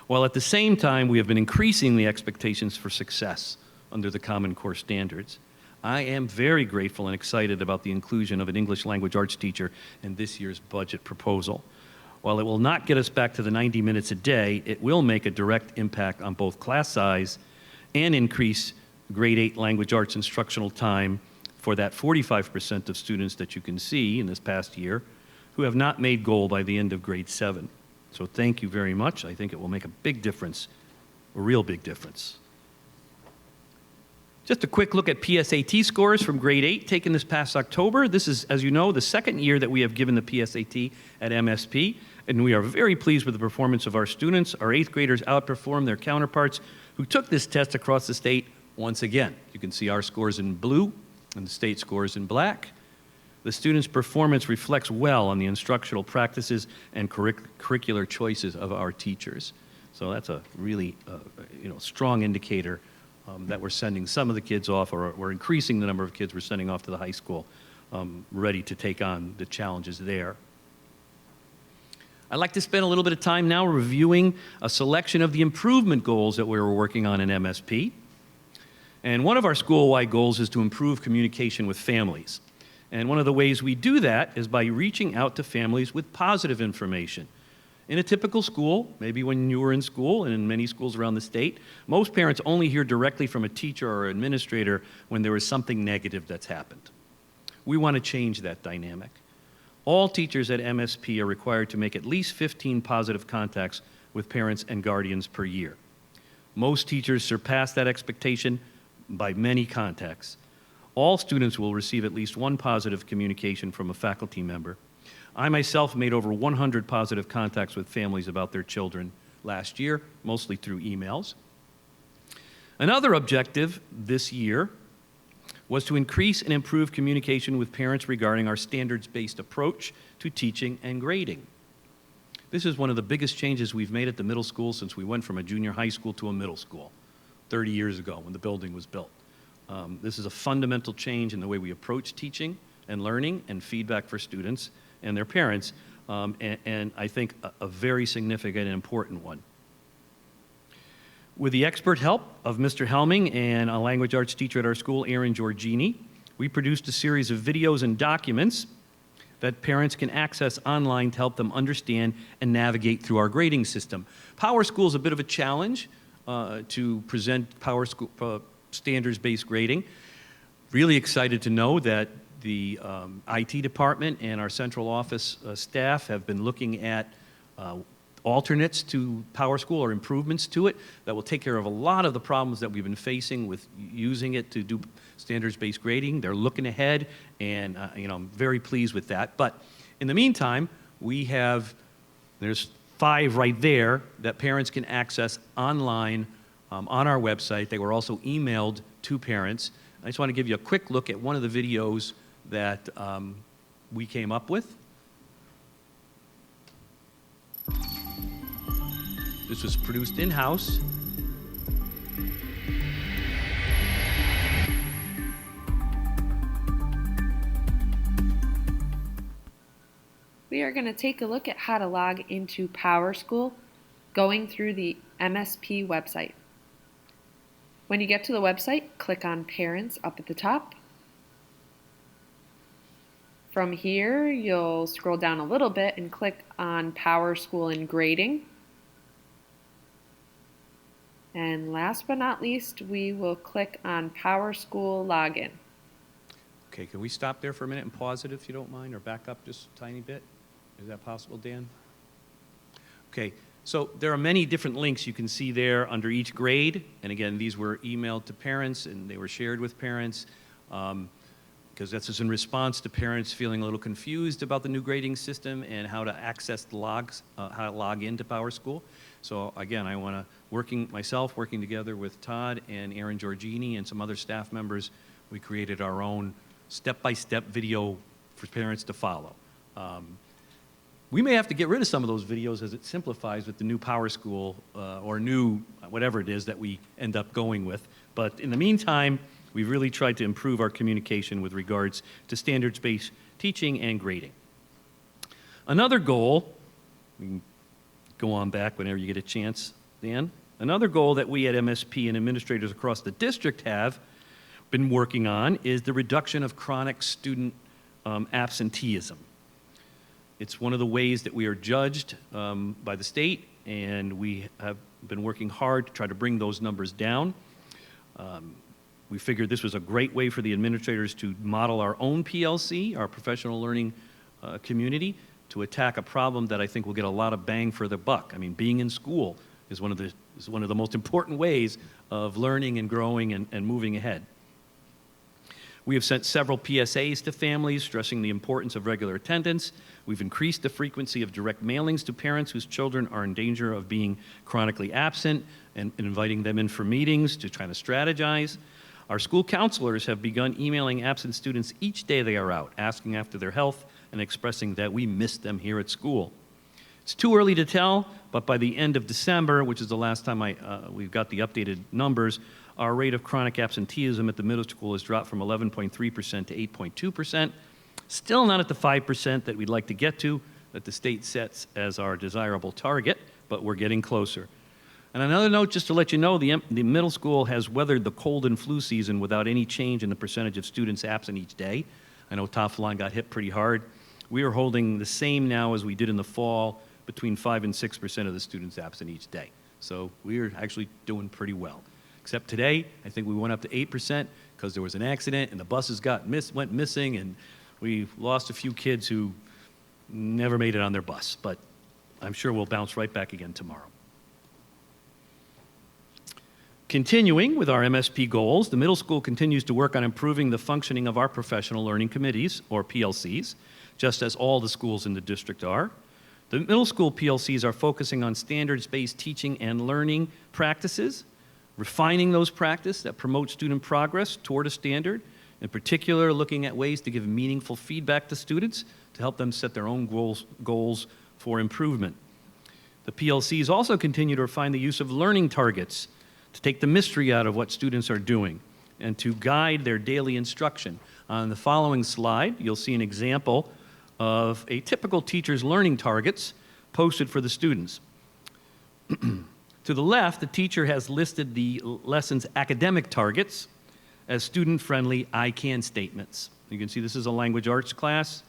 While at the same time, we have been increasing the expectations for success under the Common Core standards. I am very grateful and excited about the inclusion of an English Language Arts teacher in this year's budget proposal. While it will not get us back to the 90 minutes a day, it will make a direct impact on both class size and increase grade 8 language arts instructional time for that 45% of students that you can see in this past year who have not made goal by the end of grade 7. So thank you very much. I think it will make a big difference, a real big difference. Just a quick look at PSAT scores from grade 8 taken this past October. This is, as you know, the second year that we have given the PSAT at MSP, and we are very pleased with the performance of our students. Our 8th graders outperformed their counterparts who took this test across the state once again. You can see our scores in blue and the state scores in black. The students' performance reflects well on the instructional practices and curricular choices of our teachers. So that's a really strong indicator that we're sending some of the kids off, or we're increasing the number of kids we're sending off to the high school ready to take on the challenges there. I'd like to spend a little bit of time now reviewing a selection of the improvement goals that we were working on in MSP. And one of our school-wide goals is to improve communication with families. And one of the ways we do that is by reaching out to families with positive information. In a typical school, maybe when you were in school, and in many schools around the state, most parents only hear directly from a teacher or administrator when there is something negative that's happened. We want to change that dynamic. All teachers at MSP are required to make at least 15 positive contacts with parents and guardians per year. Most teachers surpass that expectation by many contacts. All students will receive at least one positive communication from a faculty member. I myself made over 100 positive contacts with families about their children last year, mostly through emails. Another objective this year was to increase and improve communication with parents regarding our standards-based approach to teaching and grading. This is one of the biggest changes we've made at the middle school since we went from a junior high school to a middle school 30 years ago when the building was built. This is a fundamental change in the way we approach teaching and learning and feedback for students and their parents, and I think a very significant and important one. With the expert help of Mr. Helming and a language arts teacher at our school, Aaron Giorgini, we produced a series of videos and documents that parents can access online to help them understand and navigate through our grading system. Power School is a bit of a challenge to present Power School standards-based grading. Really excited to know that the IT department and our central office staff have been looking at alternates to Power School or improvements to it that will take care of a lot of the problems that we've been facing with using it to do standards-based grading. They're looking ahead, and I'm very pleased with that. But in the meantime, there's 5 right there that parents can access online on our website. They were also emailed to parents. I just want to give you a quick look at one of the videos that we came up with. This was produced in-house. We are going to take a look at how to log into Power School going through the MSP website. When you get to the website, click on Parents up at the top. From here, you'll scroll down a little bit and click on Power School and Grading. And last but not least, we will click on Power School Login. Okay, can we stop there for a minute and pause it if you don't mind, or back up just a tiny bit? Is that possible, Dan? Okay, so there are many different links you can see there under each grade. And again, these were emailed to parents and they were shared with parents because that's just in response to parents feeling a little confused about the new grading system and how to access the logs, how to log into Power School. So again, I want to, working together with Todd and Aaron Giorgini and some other staff members, we created our own step-by-step video for parents to follow. We may have to get rid of some of those videos as it simplifies with the new Power School or new whatever it is that we end up going with. But in the meantime, we've really tried to improve our communication with regards to standards-based teaching and grading. Another goal, we can go on back whenever you get a chance, Dan. Another goal that we at MSP and administrators across the district have been working on is the reduction of chronic student absenteeism. It's one of the ways that we are judged by the state, and we have been working hard to try to bring those numbers down. We figured this was a great way for the administrators to model our own PLC, our professional learning community, to attack a problem that I think will get a lot of bang for the buck. I mean, being in school is one of the most important ways of learning and growing and moving ahead. We have sent several PSAs to families stressing the importance of regular attendance. We've increased the frequency of direct mailings to parents whose children are in danger of being chronically absent and inviting them in for meetings to try to strategize. Our school counselors have begun emailing absent students each day they are out, asking after their health and expressing that we miss them here at school. It's too early to tell, but by the end of December, which is the last time we've got the updated numbers, our rate of chronic absenteeism at the middle school has dropped from 11.3% to 8.2%. Still not at the 5% that we'd like to get to, that the state sets as our desirable target, but we're getting closer. And another note, just to let you know, the middle school has weathered the cold and flu season without any change in the percentage of students absent each day. I know Tophalon got hit pretty hard. We are holding the same now as we did in the fall, between 5 and 6% of the students absent each day. So we're actually doing pretty well. Except today, I think we went up to 8% because there was an accident and the buses went missing, and we lost a few kids who never made it on their bus. But I'm sure we'll bounce right back again tomorrow. Continuing with our MSP goals, the middle school continues to work on improving the functioning of our professional learning committees, or PLCs, just as all the schools in the district are. The middle school PLCs are focusing on standards-based teaching and learning practices, refining those practices that promote student progress toward a standard, in particular looking at ways to give meaningful feedback to students to help them set their own goals for improvement. The PLCs also continue to refine the use of learning targets to take the mystery out of what students are doing and to guide their daily instruction. On the following slide, you'll see an example of a typical teacher's learning targets posted for the students. To the left, the teacher has listed the lesson's academic targets as student-friendly I can statements. You can see this is a language arts class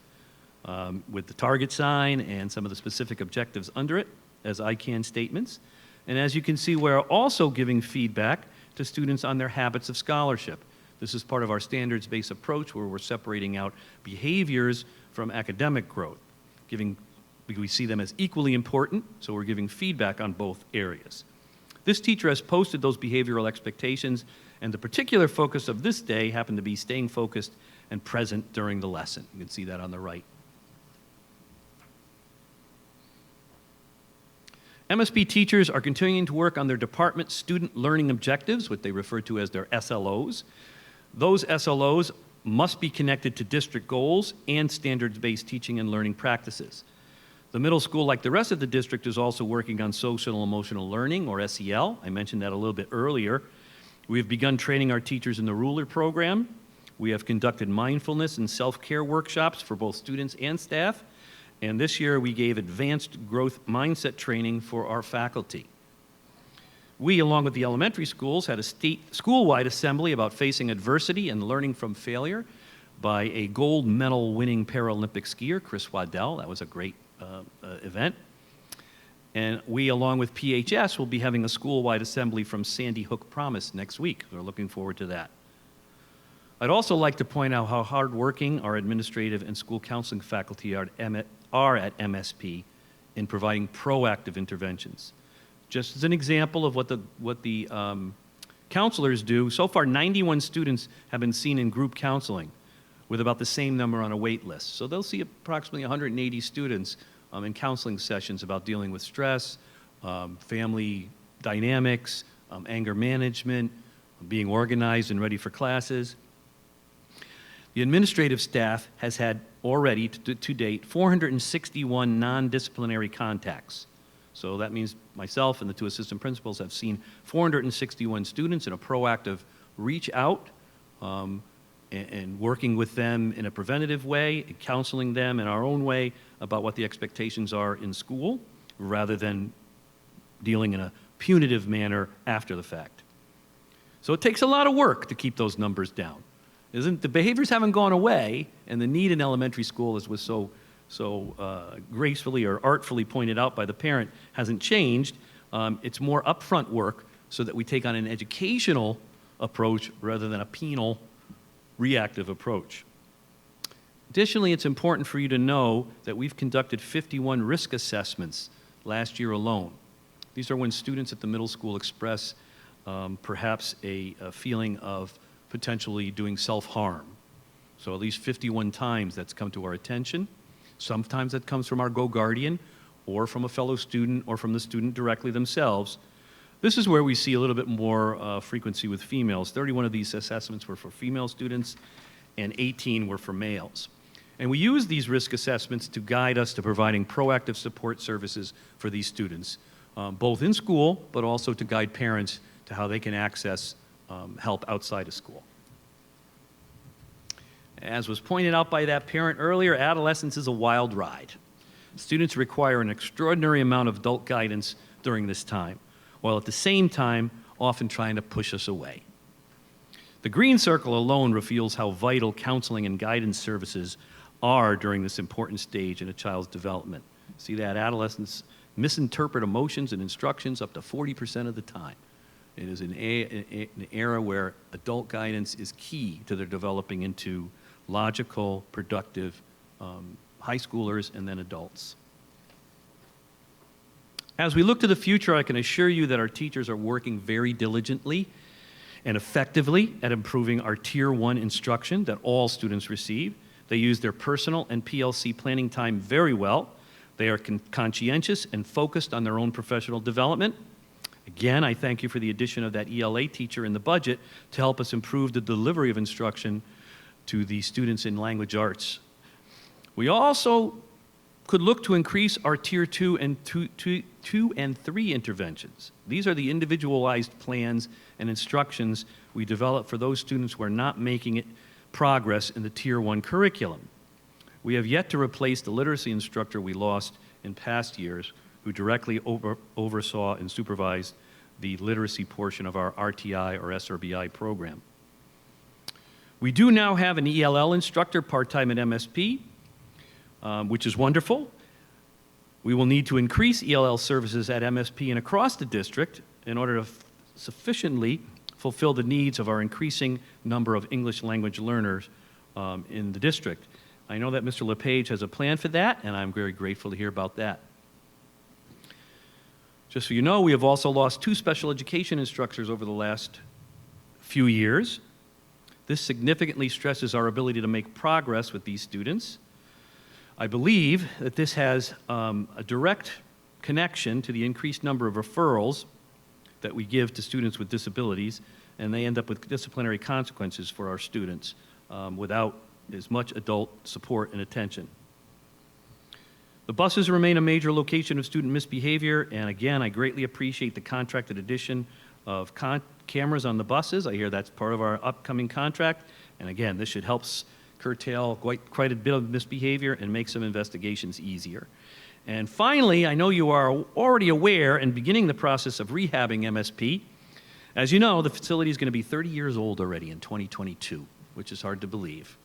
with the target sign and some of the specific objectives under it as I can statements. And as you can see, we're also giving feedback to students on their habits of scholarship. This is part of our standards-based approach where we're separating out behaviors from academic growth. We see them as equally important, so we're giving feedback on both areas. This teacher has posted those behavioral expectations, and the particular focus of this day happened to be staying focused and present during the lesson. You can see that on the right. MSP teachers are continuing to work on their department student learning objectives, what they refer to as their SLOs. Those SLOs must be connected to district goals and standards-based teaching and learning practices. The middle school, like the rest of the district, is also working on social-emotional learning, or SEL. I mentioned that a little bit earlier. We have begun training our teachers in the Ruler program. We have conducted mindfulness and self-care workshops for both students and staff. And this year, we gave advanced growth mindset training for our faculty. We, along with the elementary schools, had a school-wide assembly about facing adversity and learning from failure by a gold medal winning Paralympic skier, Chris Waddell. That was a great event. And we, along with PHS, will be having a school-wide assembly from Sandy Hook Promise next week. We're looking forward to that. I'd also like to point out how hardworking our administrative and school counseling faculty are at MSP in providing proactive interventions. Just as an example of what the counselors do, so far 91 students have been seen in group counseling with about the same number on a wait list. So they'll see approximately 180 students in counseling sessions about dealing with stress, family dynamics, anger management, being organized and ready for classes. The administrative staff has had already, to date, 461 non-disciplinary contacts. So that means myself and the two assistant principals have seen 461 students in a proactive reach out and working with them in a preventative way, and counseling them in our own way about what the expectations are in school, rather than dealing in a punitive manner after the fact. So it takes a lot of work to keep those numbers down. The behaviors haven't gone away, and the need in elementary school, as was so gracefully or artfully pointed out by the parent, hasn't changed. It's more upfront work so that we take on an educational approach rather than a penal, reactive approach. Additionally, it's important for you to know that we've conducted 51 risk assessments last year alone. These are when students at the middle school express perhaps a feeling of potentially doing self-harm So at least 51 times that's come to our attention. Sometimes that comes from our GoGuardian or from a fellow student or from the student directly themselves. This is where we see a little bit more frequency with females. 31 of these assessments were for female students and 18 were for males. And we use these risk assessments to guide us to providing proactive support services for these students, both in school, but also to guide parents to how they can access help outside of school. As was pointed out by that parent earlier, adolescence is a wild ride. Students require an extraordinary amount of adult guidance during this time, while at the same time often trying to push us away. The green circle alone reveals how vital counseling and guidance services are during this important stage in a child's development. See that adolescents misinterpret emotions and instructions up to 40% of the time. It is an era where adult guidance is key to their developing into logical, productive high schoolers and then adults. As we look to the future, I can assure you that our teachers are working very diligently and effectively at improving our Tier 1 instruction that all students receive. They use their personal and PLC planning time very well. They are conscientious and focused on their own professional development. Again, I thank you for the addition of that ELA teacher in the budget to help us improve the delivery of instruction to the students in language arts. We also could look to increase our Tier 2 and 3 interventions. These are the individualized plans and instructions we develop for those students who are not making it progress in the Tier 1 curriculum. We have yet to replace the literacy instructor we lost in past years who directly oversaw and supervised the literacy portion of our RTI or SRBI program. We do now have an ELL instructor part-time at MSP, which is wonderful. We will need to increase ELL services at MSP and across the district in order to sufficiently fulfill the needs of our increasing number of English language learners in the district. I know that Mr. LePage has a plan for that, and I'm very grateful to hear about that. Just so you know, we have also lost 2 special education instructors over the last few years. This significantly stresses our ability to make progress with these students. I believe that this has a direct connection to the increased number of referrals that we give to students with disabilities, and they end up with disciplinary consequences for our students without as much adult support and attention. The buses remain a major location of student misbehavior, and again, I greatly appreciate the contracted addition of cameras on the buses. I hear that's part of our upcoming contract, and again, this should help curtail quite a bit of misbehavior and make some investigations easier. And finally, I know you are already aware and beginning the process of rehabbing MSP. As you know, the facility is going to be 30 years old already in 2022, which is hard to believe.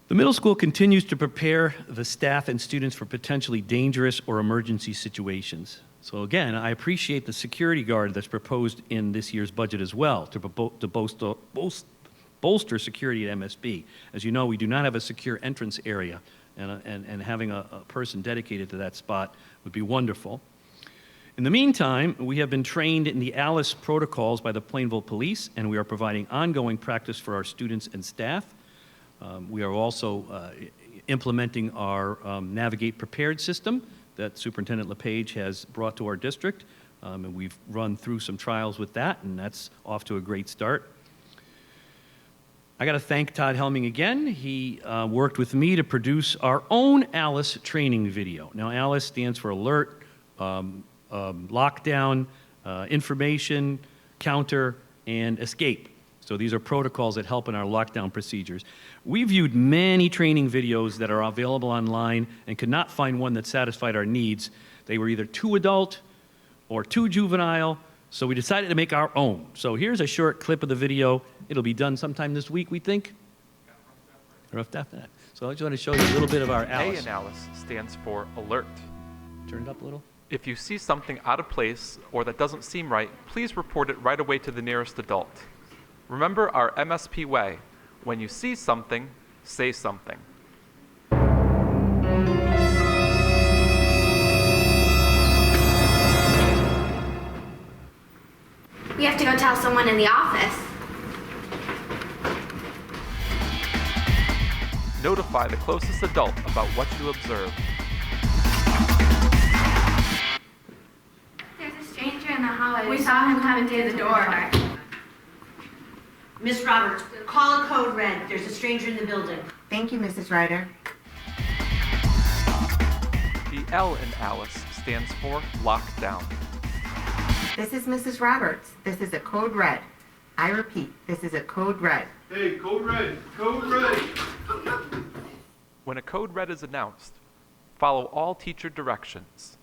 The middle school continues to prepare the staff and students for potentially dangerous or emergency situations. So again, I appreciate the security guard that's proposed in this year's budget as well to bolster security at MSB. As you know, we do not have a secure entrance area, and having a person dedicated to that spot would be wonderful. In the meantime, we have been trained in the ALICE protocols by the Plainville Police, and we are providing ongoing practice for our students and staff. We are also implementing our Navigate Prepared system that Superintendent LePage has brought to our district, and we've run through some trials with that, and that's off to a great start. I got to thank Todd Helming again. He worked with me to produce our own ALICE training video. Now, ALICE stands for Alert, Lockdown, Information, Counter, and Escape. So these are protocols that help in our lockdown procedures. We viewed many training videos that are available online and could not find one that satisfied our needs. They were either too adult or too juvenile, so we decided to make our own. So here's a short clip of the video. It'll be done sometime this week, we think. Rough after that. So I just want to show you a little bit of our ALICE. A in ALICE stands for alert. Turn it up a little. If you see something out of place or that doesn't seem right, please report it right away to the nearest adult. Remember our MSP way. When you see something, say something. We have to go tell someone in the office. Notify the closest adult about what you observe. There's a stranger in the hallway. We saw him coming through the door. Miss Roberts, call a code red. There's a stranger in the building. Thank you, Mrs. Ryder. The L in Alice stands for lockdown. This is Mrs. Roberts. This is a code red. I repeat, this is a code red. Hey, code red, code red. When a code red is announced, follow all teacher directions.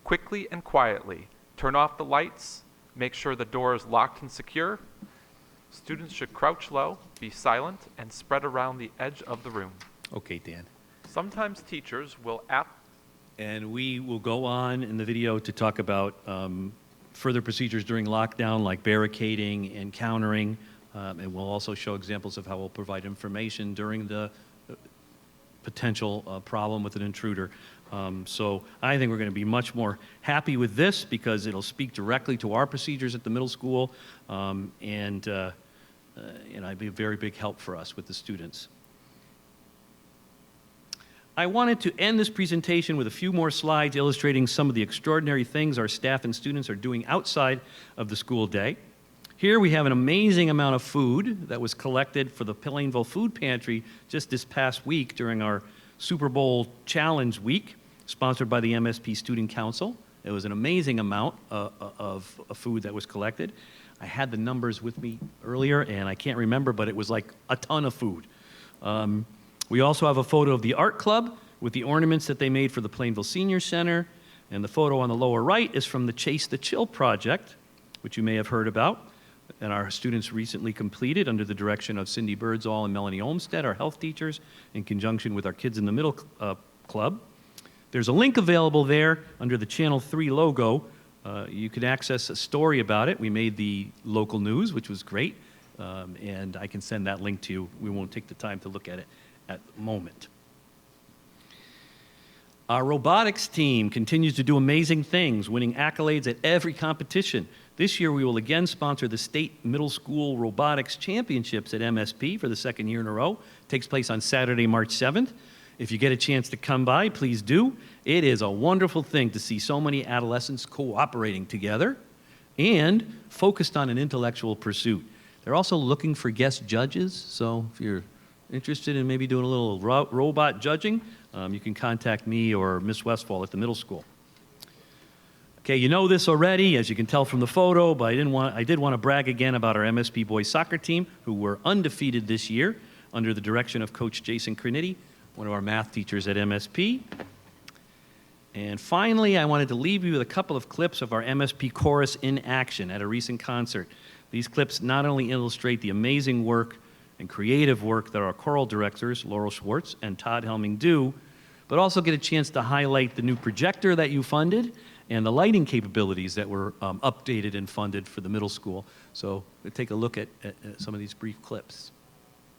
Quickly and quietly turn off the lights, make sure the door is locked and secure. Students should crouch low, be silent, and spread around the edge of the room. Okay, Dan. Sometimes teachers will And we will go on in the video to talk about further procedures during lockdown, like barricading and countering, and we'll also show examples of how we'll provide information during the potential problem with an intruder. So I think we're going to be much more happy with this because it'll speak directly to our procedures at the middle school, and it'd be a very big help for us with the students. I wanted to end this presentation with a few more slides illustrating some of the extraordinary things our staff and students are doing outside of the school day. Here we have an amazing amount of food that was collected for the Plainville Food Pantry just this past week during our Super Bowl Challenge Week, sponsored by the MSP Student Council. It was an amazing amount of food that was collected. I had the numbers with me earlier, and I can't remember, but it was like a ton of food. We also have a photo of the art club with the ornaments that they made for the Plainville Senior Center. And the photo on the lower right is from the Chase the Chill project, which you may have heard about, and our students recently completed under the direction of Cindy Birdsall and Melanie Olmstead, our health teachers, in conjunction with our Kids in the Middle Club. There's a link available there under the Channel 3 logo. You can access a story about it. We made the local news, which was great, and I can send that link to you. We won't take the time to look at it at the moment. Our robotics team continues to do amazing things, winning accolades at every competition. This year, we will again sponsor the State Middle School Robotics Championships at MSP for the second year in a row. It takes place on Saturday, March 7th. If you get a chance to come by, please do. It is a wonderful thing to see so many adolescents cooperating together and focused on an intellectual pursuit. They're also looking for guest judges, so if you're interested in maybe doing a little robot judging, you can contact me or Miss Westfall at the middle school. Okay, you know this already, as you can tell from the photo, but I did want to brag again about our MSP boys soccer team, who were undefeated this year under the direction of Coach Jason Crinity, one of our math teachers at MSP. And finally, I wanted to leave you with a couple of clips of our MSP chorus in action at a recent concert. These clips not only illustrate the amazing work and creative work that our choral directors, Laurel Schwartz and Todd Helming, do, but also get a chance to highlight the new projector that you funded and the lighting capabilities that were updated and funded for the middle school. So we'll take a look at some of these brief clips.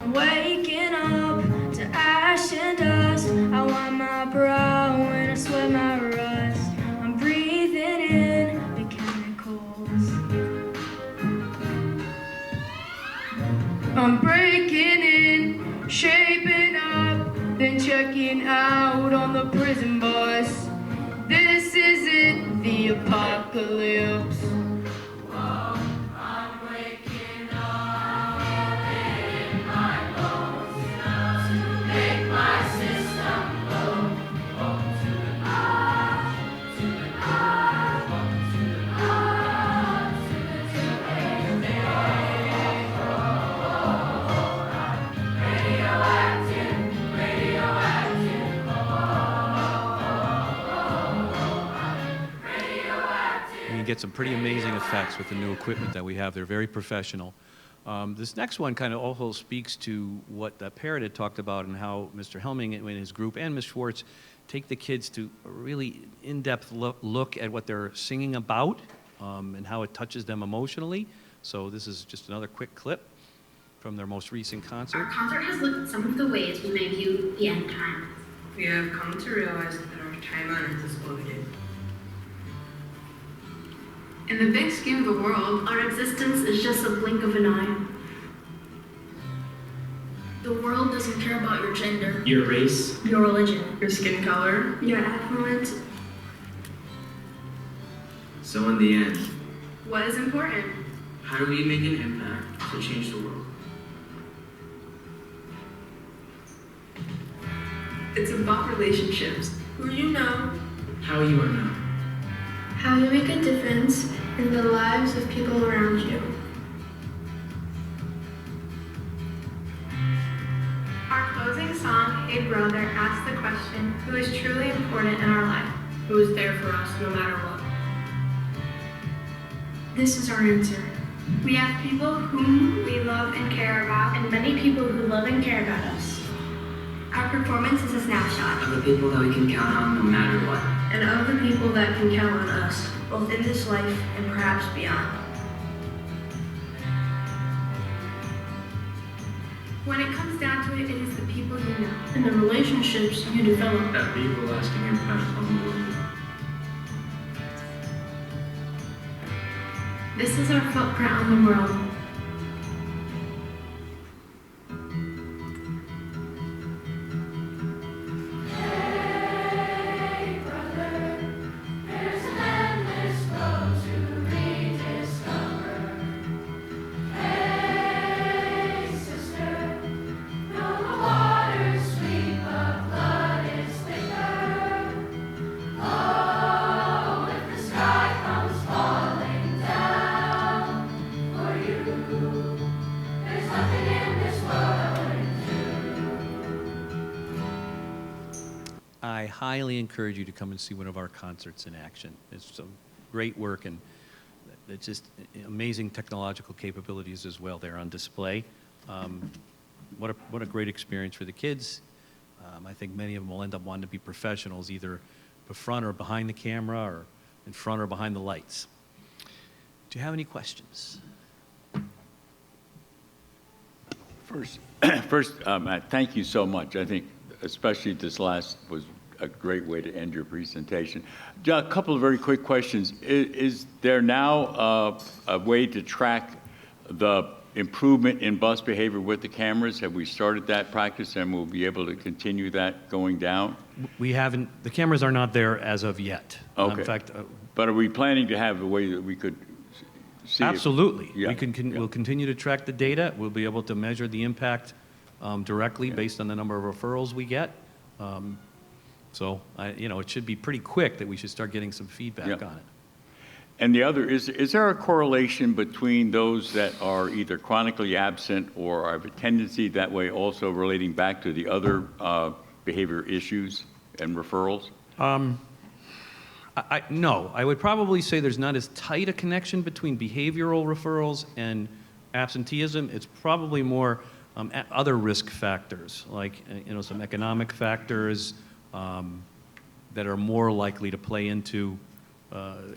Waking up to ash and dust, I wipe my brow when I sweat my rust. I'm breathing in the chemicals. I'm breaking in, shaping up, then checking out on the prison bus. This is it, the apocalypse. Whoa, I'm waking up, in my bones to make my system go. To the north, to the north, to the north, to the radioactive, radioactive, You can get some pretty amazing effects with the new equipment that we have. They're very professional. This next one kind of also speaks to what Parrott had talked about and how Mr. Helming and his group and Ms. Schwartz take the kids to a really in-depth look at what they're singing about and how it touches them emotionally. So this is just another quick clip from their most recent concert. Our concert has looked at some of the ways we may view the end times. We have come to realize that our time on earth is limited. In the big scheme of the world, our existence is just a blink of an eye. The world doesn't care about your gender, Your race, your religion, your skin color. your affluence. So in the end, What is important? how do we make an impact to change the world? It's about relationships. Who you know, How you are known. how you make a difference in the lives of people around you. Our closing song, Hey Brother, asks the question, who is truly important in our life? Who is there for us no matter what? This is our answer. We have people whom we love and care about, and many people who love and care about us. Our performance is a snapshot, Of the people that we can count on no matter what. and of the people that can count on us, both in this life and perhaps beyond. When it comes down to it, it is the people you know and the relationships you develop That leave a lasting impact on the world. This is our footprint on the world. I highly encourage you to come and see one of our concerts in action. It's some great work, and it's just amazing technological capabilities as well there on display. What a great experience for the kids. I think many of them will end up wanting to be professionals, either front or behind the camera, or in front or behind the lights. Do you have any questions? First, thank you so much. I think especially this last was a great way to end your presentation. A couple of very quick questions. Is there now a way to track the improvement in bus behavior with the cameras? Have we started that practice, and we'll be able to continue that going down? We haven't. The cameras are not there as of yet. Okay. In fact, but are we planning to have a way that we could see? absolutely. Yeah. We'll continue to track the data. We'll be able to measure the impact directly based on the number of referrals we get. So, it should be pretty quick that we should start getting some feedback on it. And the other, is there a correlation between those that are either chronically absent or have a tendency that way, also relating back to the other behavior issues and referrals? No, I would probably say there's not as tight a connection between behavioral referrals and absenteeism. It's probably more other risk factors, like some economic factors that are more likely to play into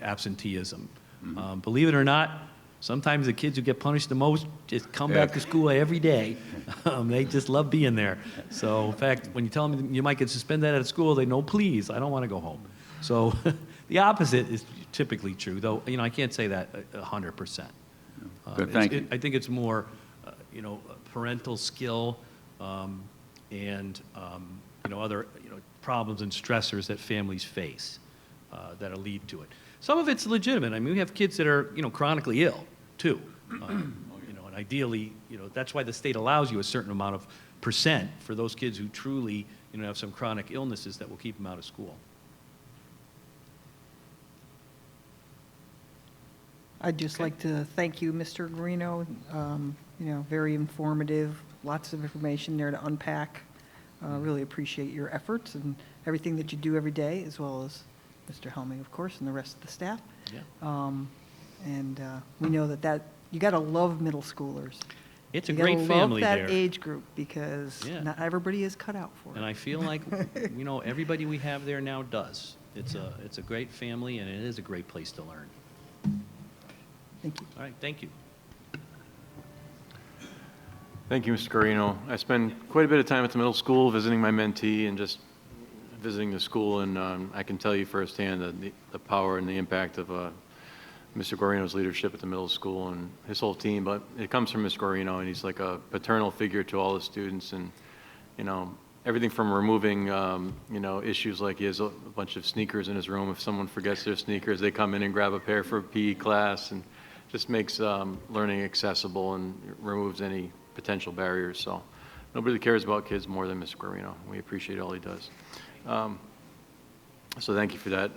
absenteeism. Mm-hmm. Believe it or not, sometimes the kids who get punished the most just come back to school every day. They just love being there. So, in fact, when you tell them you might get suspended out of school, they know, please, I don't want to go home. So, the opposite is typically true, though. I can't say that 100%. Good, thank you. I think it's more, parental skill and other problems and stressors that families face that'll lead to it. Some of it's legitimate. I mean, we have kids that are chronically ill too. And ideally, that's why the state allows you a certain amount of percent for those kids who truly have some chronic illnesses that will keep them out of school. I'd just like to thank you, Mr. Guarino. Very informative, lots of information there to unpack. Really appreciate your efforts and everything that you do every day, as well as Mr. Helming, of course, and the rest of the staff. Yeah. We know that you got to love middle schoolers. It's a great family there. Love that age group, because not everybody is cut out for it. And I feel like everybody we have there now does. It's a great family, and it is a great place to learn. Thank you. All right, thank you. Thank you, Mr. Guarino. I spend quite a bit of time at the middle school visiting my mentee and just visiting the school, and I can tell you firsthand the power and the impact of Mr. Guarino's leadership at the middle school and his whole team, but it comes from Mr. Guarino, and he's like a paternal figure to all the students, and, you know, everything from removing, you know, issues like he has a bunch of sneakers in his room. If someone forgets their sneakers, they come in and grab a pair for PE class, and just makes learning accessible and removes any potential barriers. So nobody cares about kids more than Mr. Guarino. We appreciate all he does. So thank you for that.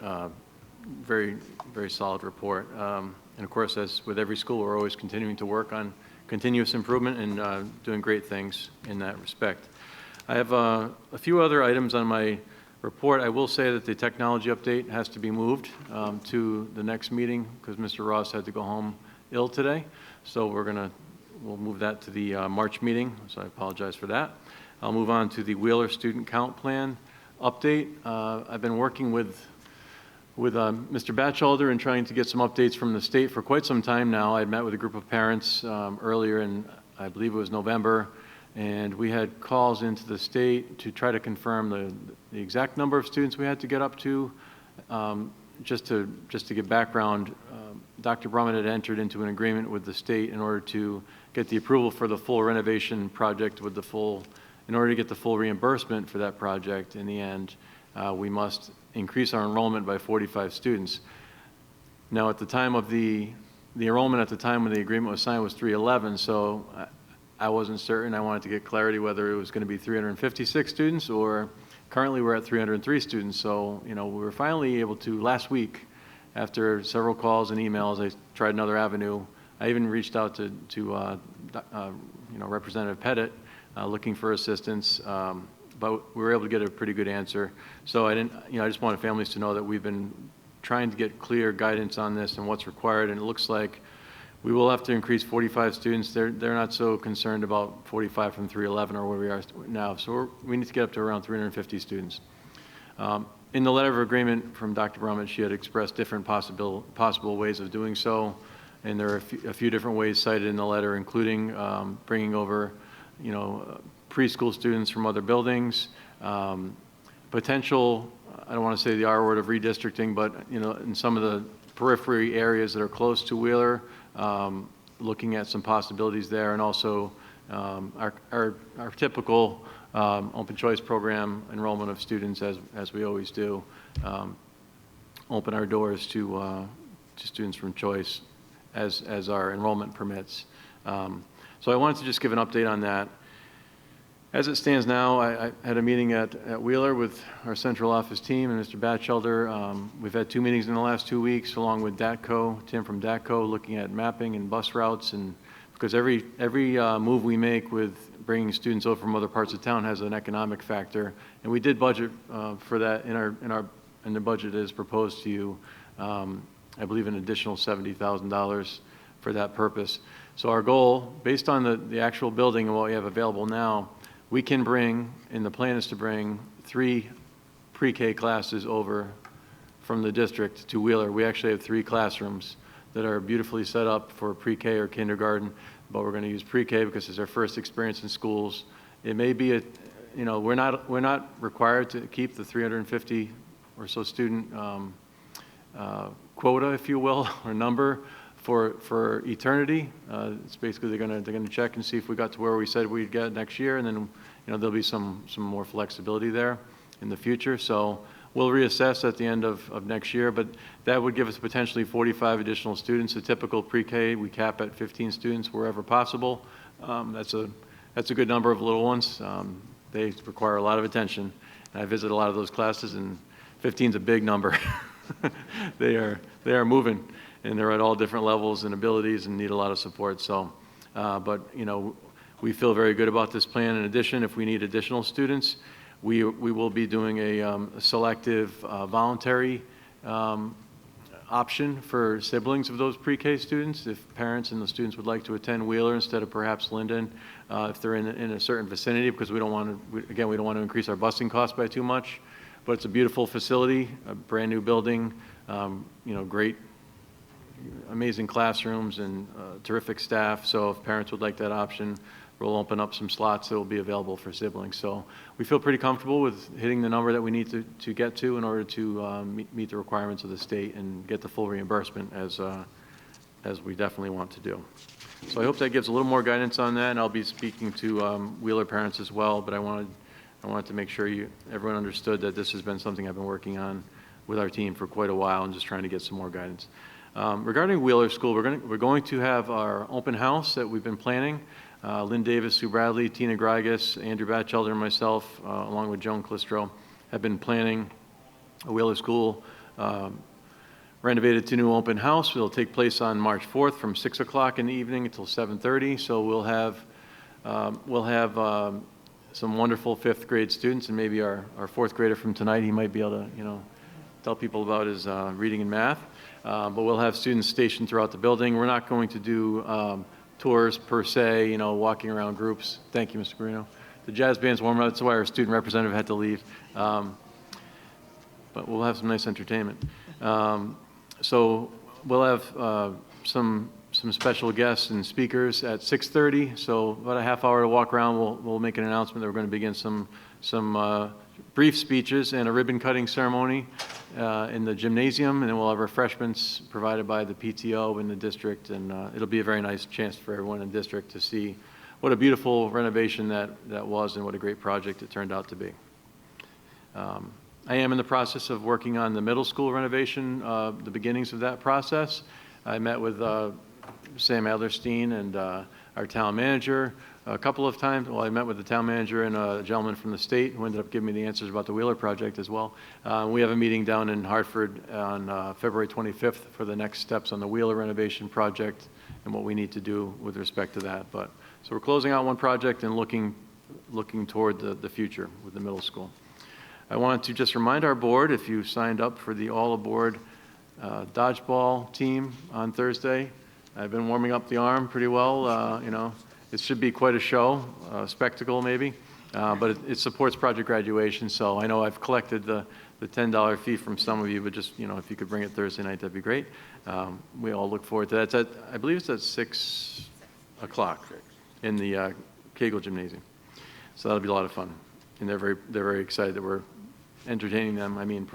Very, very solid report. And of course, as with every school, we're always continuing to work on continuous improvement and doing great things in that respect. I have a few other items on my report. I will say that the technology update has to be moved to the next meeting because Mr. Ross had to go home ill today. So we'll move that to the March meeting. So I apologize for that. I'll move on to the Wheeler student count plan update. I've been working with Mr. Batchelder and trying to get some updates from the state for quite some time now. I met with a group of parents earlier in, I believe it was November, and we had calls into the state to try to confirm the exact number of students we had to get up to. Just to give background, Dr. Brumman had entered into an agreement with the state in order to get the approval for the full renovation project with the full, in order to get the full reimbursement for that project. In the end, we must increase our enrollment by 45 students. Now, at the time of the enrollment at the time when the agreement was signed was 311, so I wasn't certain. I wanted to get clarity whether it was going to be 356 students or currently we're at 303 students. So, you know, we were finally able to, last week, after several calls and emails, I tried another avenue. I even reached out to you know, Representative Pettit looking for assistance. But we were able to get a pretty good answer. So I just wanted families to know that we've been trying to get clear guidance on this and what's required, and it looks like we will have to increase 45 students. They're not so concerned about 45 from 311 or where we are now. So we need to get up to around 350 students. In the letter of agreement from Dr. Brumman, she had expressed different possible ways of doing so, and there are a few different ways cited in the letter, including bringing over, you know, preschool students from other buildings, potential, I don't want to say the R word of redistricting, but, you know, in some of the periphery areas that are close to Wheeler, looking at some possibilities there, and also our typical open choice program enrollment of students, as we always do, open our doors to students from choice as our enrollment permits. So I wanted to just give an update on that. As it stands now, I had a meeting at Wheeler with our central office team and Mr. Batchelder. We've had 2 meetings in the last 2 weeks, along with DATCO, Tim from DATCO, looking at mapping and bus routes. And because every move we make with bringing students over from other parts of town has an economic factor, and we did budget for that in the budget as proposed to you. I believe an additional $70,000 for that purpose. So our goal, based on the actual building and what we have available now, we can bring, and the plan is to bring 3 pre-K classes over from the district to Wheeler. We actually have 3 classrooms that are beautifully set up for pre-K or kindergarten, but we're going to use pre-K because it's our first experience in schools. It may be you know, we're not required to keep the 350 or so student quota, if you will, or number for eternity. It's basically they're going to check and see if we got to where we said we'd get next year, and then, you know, there'll be some more flexibility there in the future. So we'll reassess at the end of next year, but that would give us potentially 45 additional students. A typical pre-K, we cap at 15 students wherever possible. That's a good number of little ones. They require a lot of attention. And I visit a lot of those classes, and 15 is a big number. They are moving, and they're at all different levels and abilities and need a lot of support. So, but, you know, we feel very good about this plan. In addition, if we need additional students, we will be doing a selective voluntary option for siblings of those pre-K students. If parents and the students would like to attend Wheeler instead of perhaps Linden, if they're in a certain vicinity, because we don't want to increase our busing costs by too much. But it's a beautiful facility, a brand new building, you know, great, amazing classrooms and terrific staff. So if parents would like that option, we'll open up some slots that will be available for siblings. So we feel pretty comfortable with hitting the number that we need to get to in order to meet the requirements of the state and get the full reimbursement as as we definitely want to do. So I hope that gives a little more guidance on that, and I'll be speaking to Wheeler parents as well, but I wanted to make sure everyone understood that this has been something I've been working on with our team for quite a while and just trying to get some more guidance. Regarding Wheeler School, we're going to have our open house that we've been planning. Lynn Davis, Sue Bradley, Tina Grigas, Andrew Batchelder, and myself, along with Joan Clistro, have been planning a Wheeler School renovated to new open house. It'll take place on March 4th from 6 o'clock in the evening until 7:30. So we'll have some wonderful 5th grade students, and maybe our 4th grader from tonight. He might be able to, tell people about his reading and math. But we'll have students stationed throughout the building. We're not going to do tours per se, walking around groups. Thank you, Mr. Guarino. The jazz band's warm up. That's why our student representative had to leave. But we'll have some nice entertainment. So we'll have some special guests and speakers at 6:30. So about a half hour to walk around. We'll make an announcement that we're going to begin some brief speeches and a ribbon cutting ceremony in the gymnasium, and then we'll have refreshments provided by the PTO in the district, and it'll be a very nice chance for everyone in the district to see what a beautiful renovation that was and what a great project it turned out to be. I am in the process of working on the middle school renovation, the beginnings of that process. I met with Sam Adlerstein and our town manager a couple of times. Well, I met with the town manager and a gentleman from the state who ended up giving me the answers about the Wheeler project as well. We have a meeting down in Hartford on February 25th for the next steps on the Wheeler renovation project and what we need to do with respect to that. So we're closing out one project and looking toward the future with the middle school. I wanted to just remind our board, if you signed up for the all-aboard dodgeball team on Thursday, I've been warming up the arm pretty well. It should be quite a show, spectacle maybe, but it supports project graduation. So I know I've collected the $10 fee from some of you, but just, if you could bring it Thursday night, that'd be great. We all look forward to that. I believe it's at 6 o'clock in the Kegel Gymnasium. So that'll be a lot of fun. And they're very excited that we're entertaining them. I mean,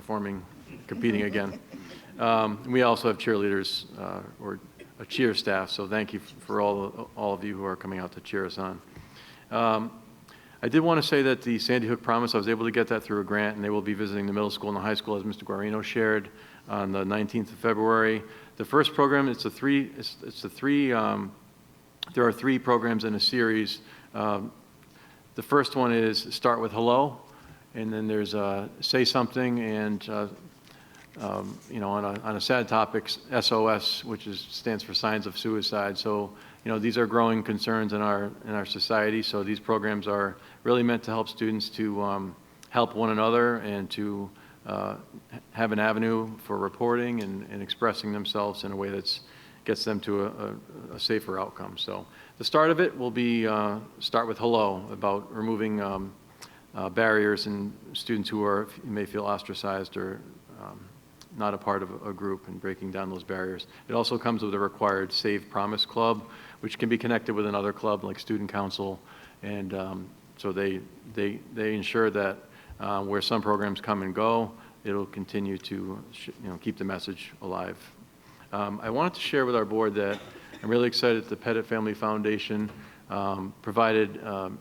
competing again. We also have cheerleaders or a cheer staff, so thank you for all of you who are coming out to cheer us on. I did want to say that the Sandy Hook Promise, I was able to get that through a grant, and they will be visiting the middle school and the high school, as Mr. Guarino shared, on the 19th of February. The first program, there are 3 programs in a series. The first one is Start with Hello, and then there's Say Something, and on a sad topic, SOS, which stands for Signs of Suicide. So, these are growing concerns in our society. So these programs are really meant to help students to help one another and to have an avenue for reporting and expressing themselves in a way that gets them to a safer outcome. So the start of it will be Start with Hello, about removing barriers in students who may feel ostracized or not a part of a group, and breaking down those barriers. It also comes with a required Save Promise Club, which can be connected with another club like Student Council, and so they ensure that where some programs come and go, it'll continue to keep the message alive. I wanted to share with our board that I'm really excited that the Pettit Family Foundation provided a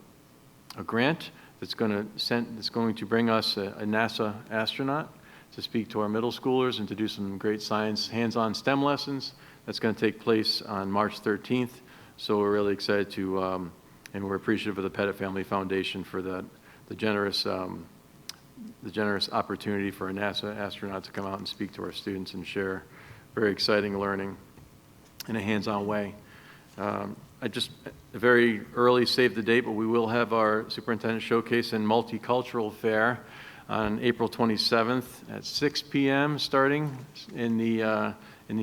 grant that's going to bring us a NASA astronaut to speak to our middle schoolers and to do some great science hands-on STEM lessons. That's going to take place on March 13th. So we're really excited to, and we're appreciative of the Pettit Family Foundation for the generous opportunity for a NASA astronaut to come out and speak to our students and share very exciting learning in a hands-on way. A very early save the date, but we will have our Superintendent Showcase and Multicultural Fair on April 27th at 6 p.m. starting in the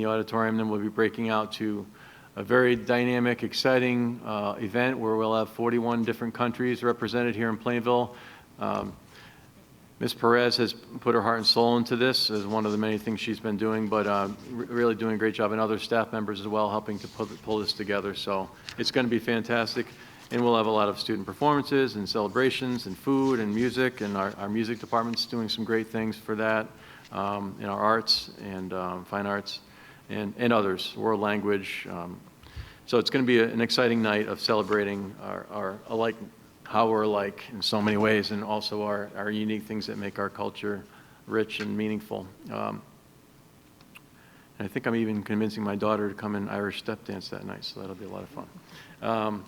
auditorium. Then we'll be breaking out to a very dynamic, exciting event where we'll have 41 different countries represented here in Plainville. Ms. Perez has put her heart and soul into this as one of the many things she's been doing, but really doing a great job, and other staff members as well helping to pull this together. So it's going to be fantastic. And we'll have a lot of student performances and celebrations and food and music, and our music department's doing some great things for that in our arts and fine arts. and others, world language. So it's going to be an exciting night of celebrating our alike, how we're alike in so many ways, and also our unique things that make our culture rich and meaningful. And I think I'm even convincing my daughter to come in Irish step dance that night, so that'll be a lot of fun.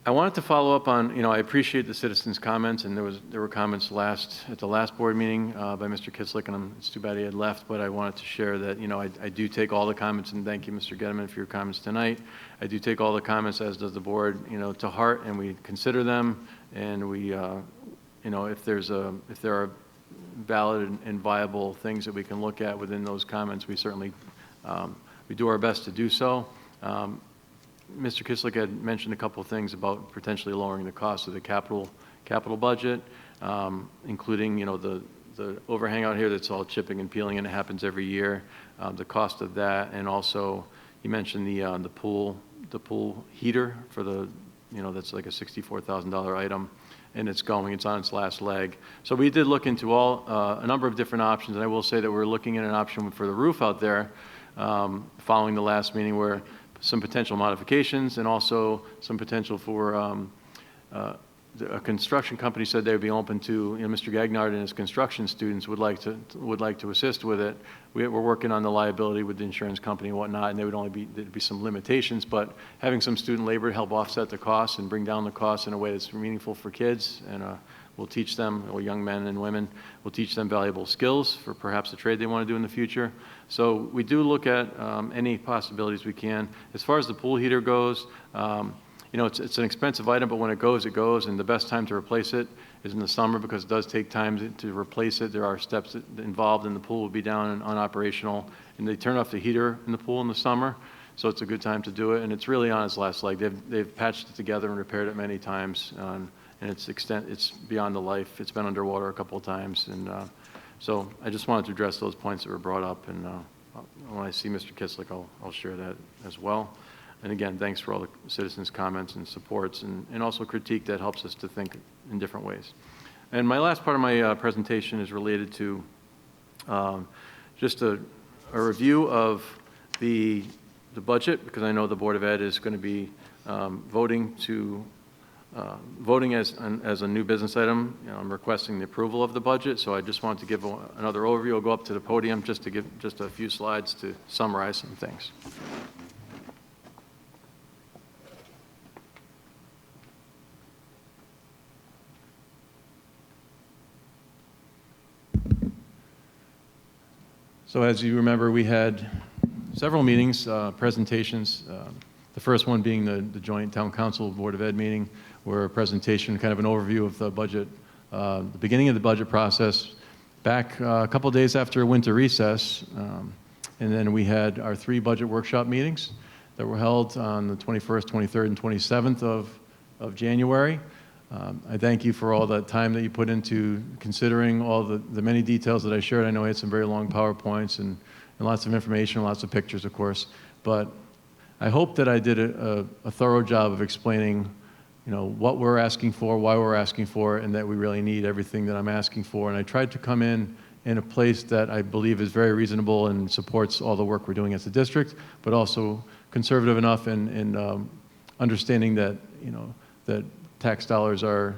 I wanted to follow up on, I appreciate the citizens' comments, and there were comments at the last board meeting by Mr. Kislik, and it's too bad he had left, but I wanted to share that, I do take all the comments, and thank you, Mr. Getterman, for your comments tonight. I do take all the comments, as does the board, to heart, and we consider them, and we, if there are valid and viable things that we can look at within those comments, we certainly, we do our best to do so. Mr. Kislik had mentioned a couple of things about potentially lowering the cost of the capital budget, including, the overhang out here that's all chipping and peeling, and it happens every year. The cost of that, and also you mentioned the pool heater for the, that's like a $64,000 item, and it's on its last leg. So we did look into a number of different options, and I will say that we're looking at an option for the roof out there, following the last meeting, where some potential modifications and also some potential for a construction company said they would be open to, Mr. Gagnard and his construction students would like to assist with it. We're working on the liability with the insurance company and whatnot, and there'd be some limitations, but having some student labor to help offset the costs and bring down the costs in a way that's meaningful for kids, and we'll teach them, or young men and women, we'll teach them valuable skills for perhaps a trade they want to do in the future. So we do look at any possibilities we can. As far as the pool heater goes, it's an expensive item, but when it goes, and the best time to replace it is in the summer, because it does take time to replace it. There are steps involved, and the pool will be down and unoperational, and they turn off the heater in the pool in the summer, so it's a good time to do it, and it's really on its last leg. They've patched it together and repaired it many times, and it's beyond the life. It's been underwater a couple of times, and so I just wanted to address those points that were brought up, and when I see Mr. Kislik, I'll share that as well. And again, thanks for all the citizens' comments and supports, and also critique that helps us to think in different ways. And my last part of my presentation is related to just a review of the budget, because I know the Board of Ed is going to be voting as a new business item. I'm requesting the approval of the budget, so I just want to give another overview. I'll go up to the podium just to give just a few slides to summarize some things. So as you remember, we had several meetings, presentations, the first one being the joint Town Council Board of Ed meeting, where a presentation, kind of an overview of the budget, the beginning of the budget process, back a couple of days after winter recess. And then we had our 3 budget workshop meetings that were held on the 21st, 23rd, and 27th of January. I thank you for all the time that you put into considering all the many details that I shared. I know I had some very long PowerPoints and lots of information, lots of pictures, of course. But I hope that I did a thorough job of explaining, what we're asking for, why we're asking for it, and that we really need everything that I'm asking for. And I tried to come in a place that I believe is very reasonable and supports all the work we're doing as a district, but also conservative enough in understanding that, that tax dollars are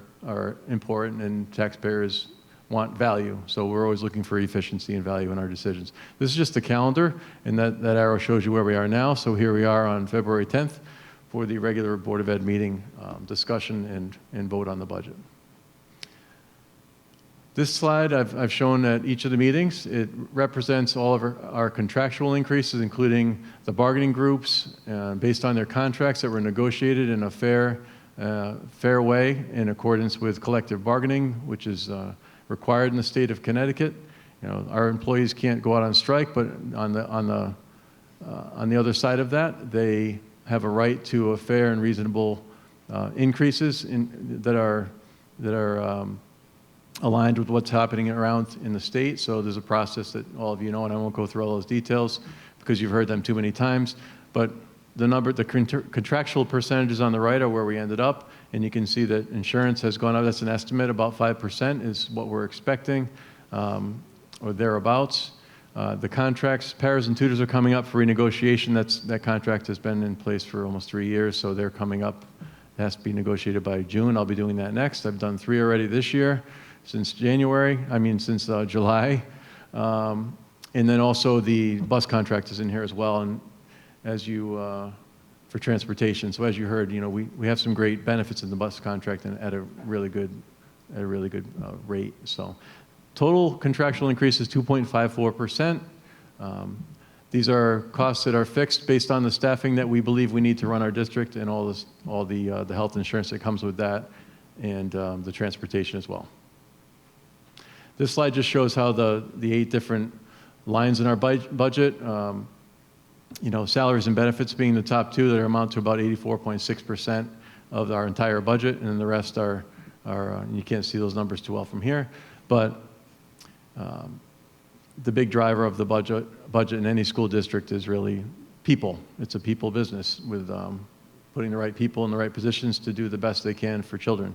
important and taxpayers want value. So we're always looking for efficiency and value in our decisions. This is just a calendar, and that arrow shows you where we are now. So here we are on February 10th for the regular Board of Ed meeting, discussion and vote on the budget. This slide I've shown at each of the meetings. It represents all of our contractual increases, including the bargaining groups, based on their contracts that were negotiated in a fair way in accordance with collective bargaining, which is required in the state of Connecticut. Our employees can't go out on strike, but on the other side of that, they have a right to a fair and reasonable increases that are aligned with what's happening around in the state. So there's a process that all of you know, and I won't go through all those details because you've heard them too many times. But the contractual percentages on the right are where we ended up, and you can see that insurance has gone up. That's an estimate, about 5% is what we're expecting, or thereabouts. The contracts, paras and tutors are coming up for renegotiation. That contract has been in place for almost 3 years, so they're coming up. It has to be negotiated by June. I'll be doing that next. I've done 3 already this year, since July. And then also the bus contract is in here as well, and as you, for transportation. So as you heard, we have some great benefits in the bus contract and at a really good rate. So total contractual increase is 2.54%. These are costs that are fixed based on the staffing that we believe we need to run our district and all the health insurance that comes with that, and the transportation as well. This slide just shows how the 8 different lines in our budget, salaries and benefits being the top 2 that amount to about 84.6% of our entire budget, and then the rest are you can't see those numbers too well from here, but the big driver of the budget in any school district is really people. It's a people business with putting the right people in the right positions to do the best they can for children.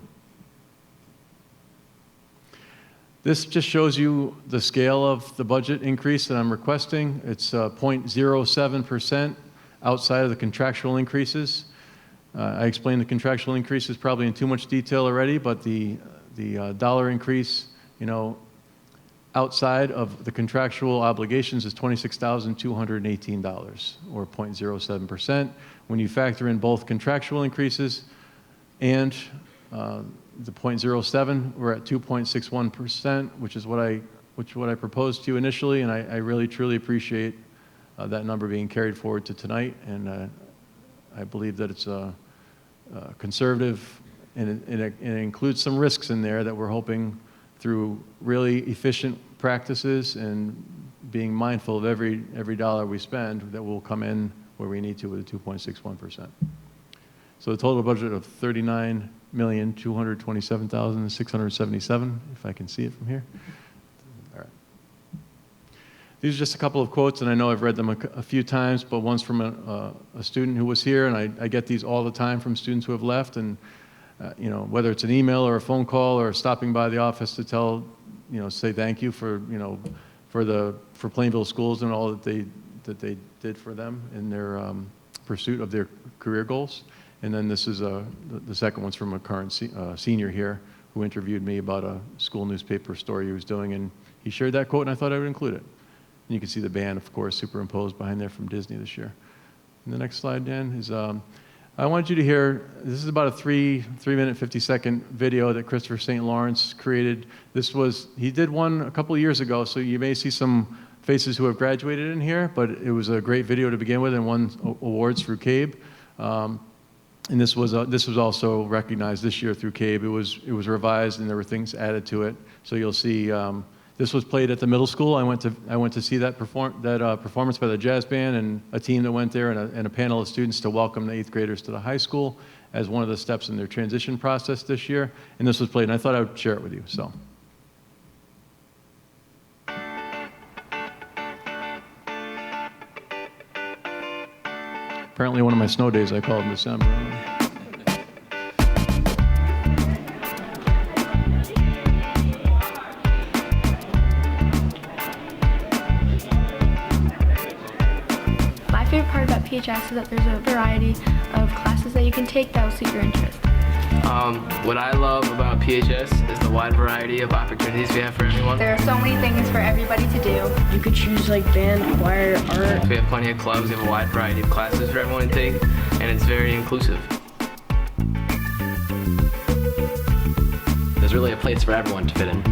This just shows you the scale of the budget increase that I'm requesting. It's 0.07% outside of the contractual increases. I explained the contractual increases probably in too much detail already, but the dollar increase, outside of the contractual obligations is $26,218, or 0.07%. When you factor in both contractual increases and the 0.07, we're at 2.61%, which is what I proposed to you initially, and I really truly appreciate that number being carried forward to tonight, and I believe that it's conservative, and it includes some risks in there that we're hoping through really efficient practices and being mindful of every dollar we spend that will come in where we need to with a 2.61%. So the total budget of $39,227,677, if I can see it from here. All right. These are just a couple of quotes, and I know I've read them a few times, but one's from a student who was here, and I get these all the time from students who have left, and whether it's an email or a phone call or stopping by the office to say thank you for Plainville schools and all that they did for them in their pursuit of their career goals. And then this is the second one's from a current senior here who interviewed me about a school newspaper story he was doing, and he shared that quote, and I thought I would include it. And you can see the band, of course, superimposed behind there from Disney this year. And the next slide, Dan, is I want you to hear, this is about a 3-minute, 50-second video that Christopher St. Lawrence created. He did one a couple of years ago, so you may see some faces who have graduated in here, but it was a great video to begin with and won awards through CABE. And this was also recognized this year through CABE. It was revised and there were things added to it. So you'll see this was played at the middle school. I went to see that performance by the jazz band and a team that went there and a panel of students to welcome the 8th graders to the high school as one of the steps in their transition process this year. And this was played, and I thought I would share it with you. So. Apparently one of my snow days I called in December. My favorite part about PHS is that there's a variety of classes that you can take that will suit your interest. What I love about PHS is the wide variety of opportunities we have for everyone. There are so many things for everybody to do. You could choose like band, choir, art. We have plenty of clubs, we have a wide variety of classes for everyone to take, and it's very inclusive. There's really a place for everyone to fit in.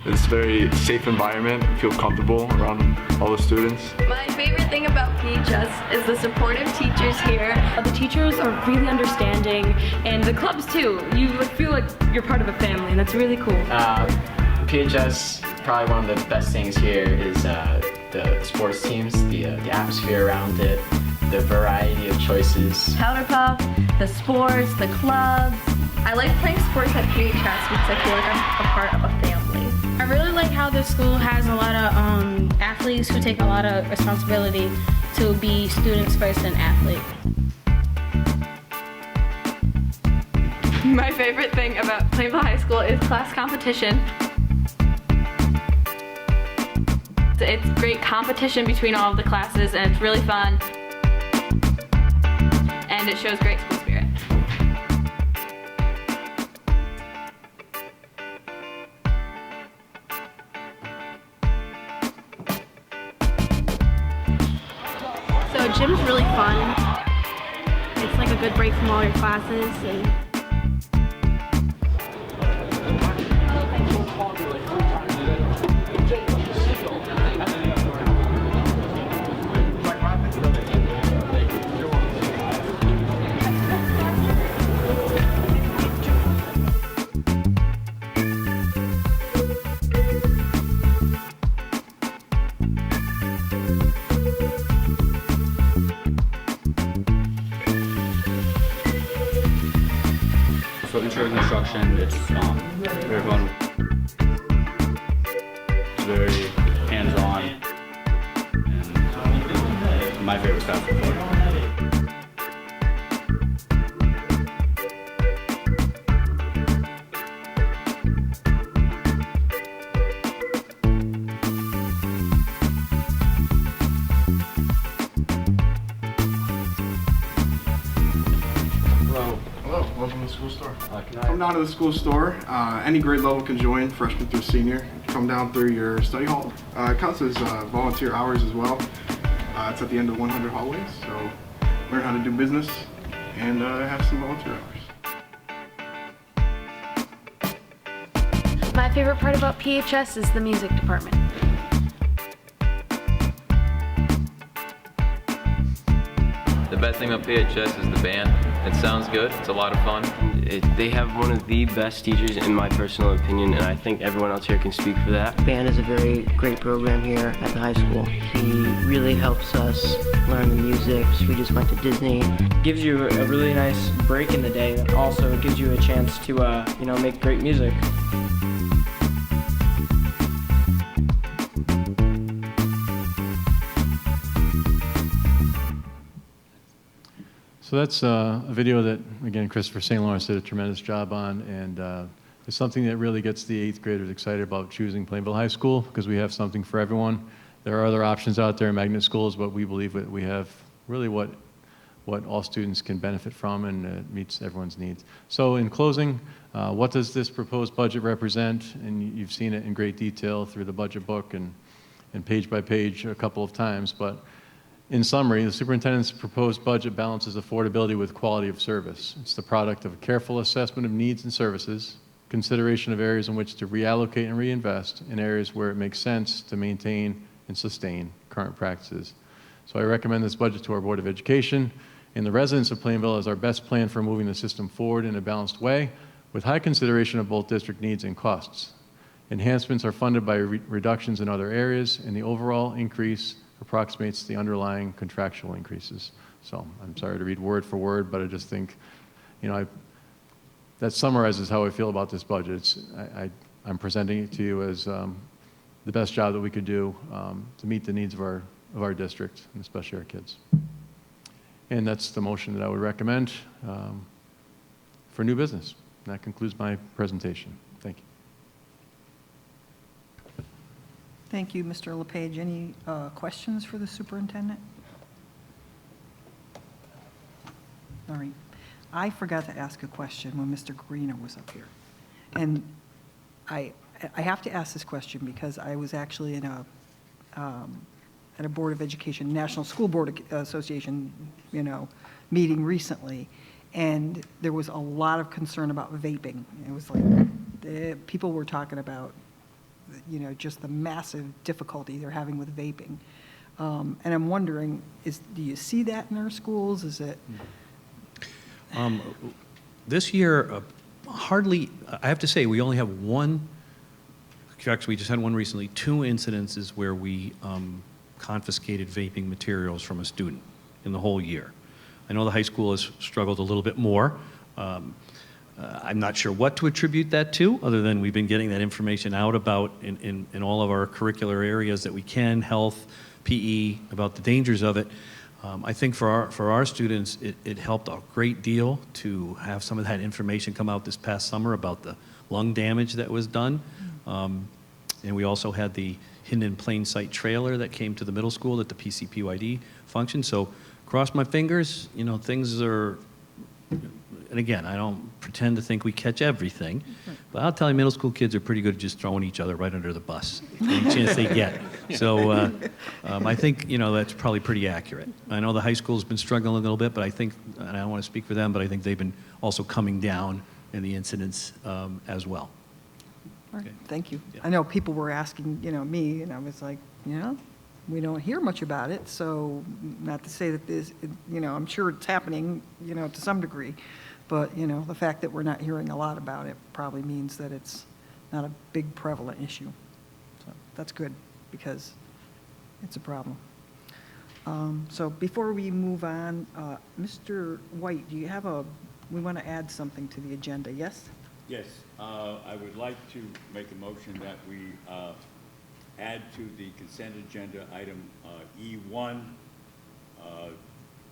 It's a very safe environment. I feel comfortable around all the students. My favorite thing about PHS is the supportive teachers here. The teachers are really understanding, and the clubs too. You feel like you're part of a family, and that's really cool. PHS, probably one of the best things here is the sports teams, the atmosphere around it, the variety of choices. Powder Puff, the sports, the clubs. I like playing sports at PHS because I feel like I'm a part of a family. I really like how this school has a lot of athletes who take a lot of responsibility to be students first and athlete. My favorite thing about Plainville High School is class competition. It's great competition between all of the classes, and it's really fun. And it shows great school spirit. So gym's really fun. It's like a good break from all your classes. And So intro to instruction, it's very fun. It's very hands-on, and my favorite class so far. Hello, welcome to the school store. Come down to the school store. Any grade level can join, freshman through senior. Come down through your study hall. It counts as volunteer hours as well. It's at the end of 100 hallways, so learn how to do business and have some volunteer hours. my favorite part about PHS is the music department. The best thing about PHS is the band. It sounds good, it's a lot of fun. They have one of the best teachers in my personal opinion, and I think everyone else here can speak for that. Band is a very great program here at the high school. He really helps us learn the music. We just went to Disney. Gives you a really nice break in the day. Also gives you a chance to make great music. So that's a video that, again, Christopher St. Lawrence did a tremendous job on, and it's something that really gets the 8th graders excited about choosing Plainville High School, because we have something for everyone. There are other options out there in magnet schools, but we believe that we have really what all students can benefit from, and it meets everyone's needs. So in closing, what does this proposed budget represent? And you've seen it in great detail through the budget book and page by page a couple of times, but in summary, the superintendent's proposed budget balances affordability with quality of service. It's the product of a careful assessment of needs and services, consideration of areas in which to reallocate and reinvest, in areas where it makes sense to maintain and sustain current practices. So I recommend this budget to our Board of Education and the residents of Plainville as our best plan for moving the system forward in a balanced way, with high consideration of both district needs and costs. Enhancements are funded by reductions in other areas, and the overall increase approximates the underlying contractual increases. So I'm sorry to read word for word, but I just think, that summarizes how I feel about this budget. I'm presenting it to you as the best job that we could do to meet the needs of our district, and especially our kids. And that's the motion that I would recommend for new business. And that concludes my presentation. Thank you. Thank you, Mr. LePage. Any questions for the superintendent? All right. I forgot to ask a question when Mr. Guarino was up here. And I have to ask this question because I was actually in at a Board of Education, National School Board Association, meeting recently, and there was a lot of concern about vaping. It was like people were talking about just the massive difficulty they're having with vaping. And I'm wondering, do you see that in our schools? Is it? This year, hardly, I have to say, we only have one, actually we just had one recently, 2 incidences where we confiscated vaping materials from a student in the whole year. I know the high school has struggled a little bit more. I'm not sure what to attribute that to, other than we've been getting that information out about in all of our curricular areas that we can, health, PE, about the dangers of it. I think for our students, it helped a great deal to have some of that information come out this past summer about the lung damage that was done. And we also had the Hidden in Plain Sight trailer that came to the middle school at the PCPYD function. So cross my fingers, you know, things are, and again, I don't pretend to think we catch everything, but I'll tell you, middle school kids are pretty good at just throwing each other right under the bus any chance they get. So I think, you know, that's probably pretty accurate. I know the high school's been struggling a little bit, but I think, and I don't want to speak for them, but I think they've been also coming down in the incidents as well. All right, thank you. I know people were asking, you know, me, and I was like, you know, we don't hear much about it, so not to say that this, you know, I'm sure it's happening, you know, to some degree, but, you know, the fact that we're not hearing a lot about it probably means that it's not a big prevalent issue. So that's good, because it's a problem. So before we move on, Mr. White, do you have we want to add something to the agenda, yes? Yes, I would like to make a motion that we add to the consent agenda item E1,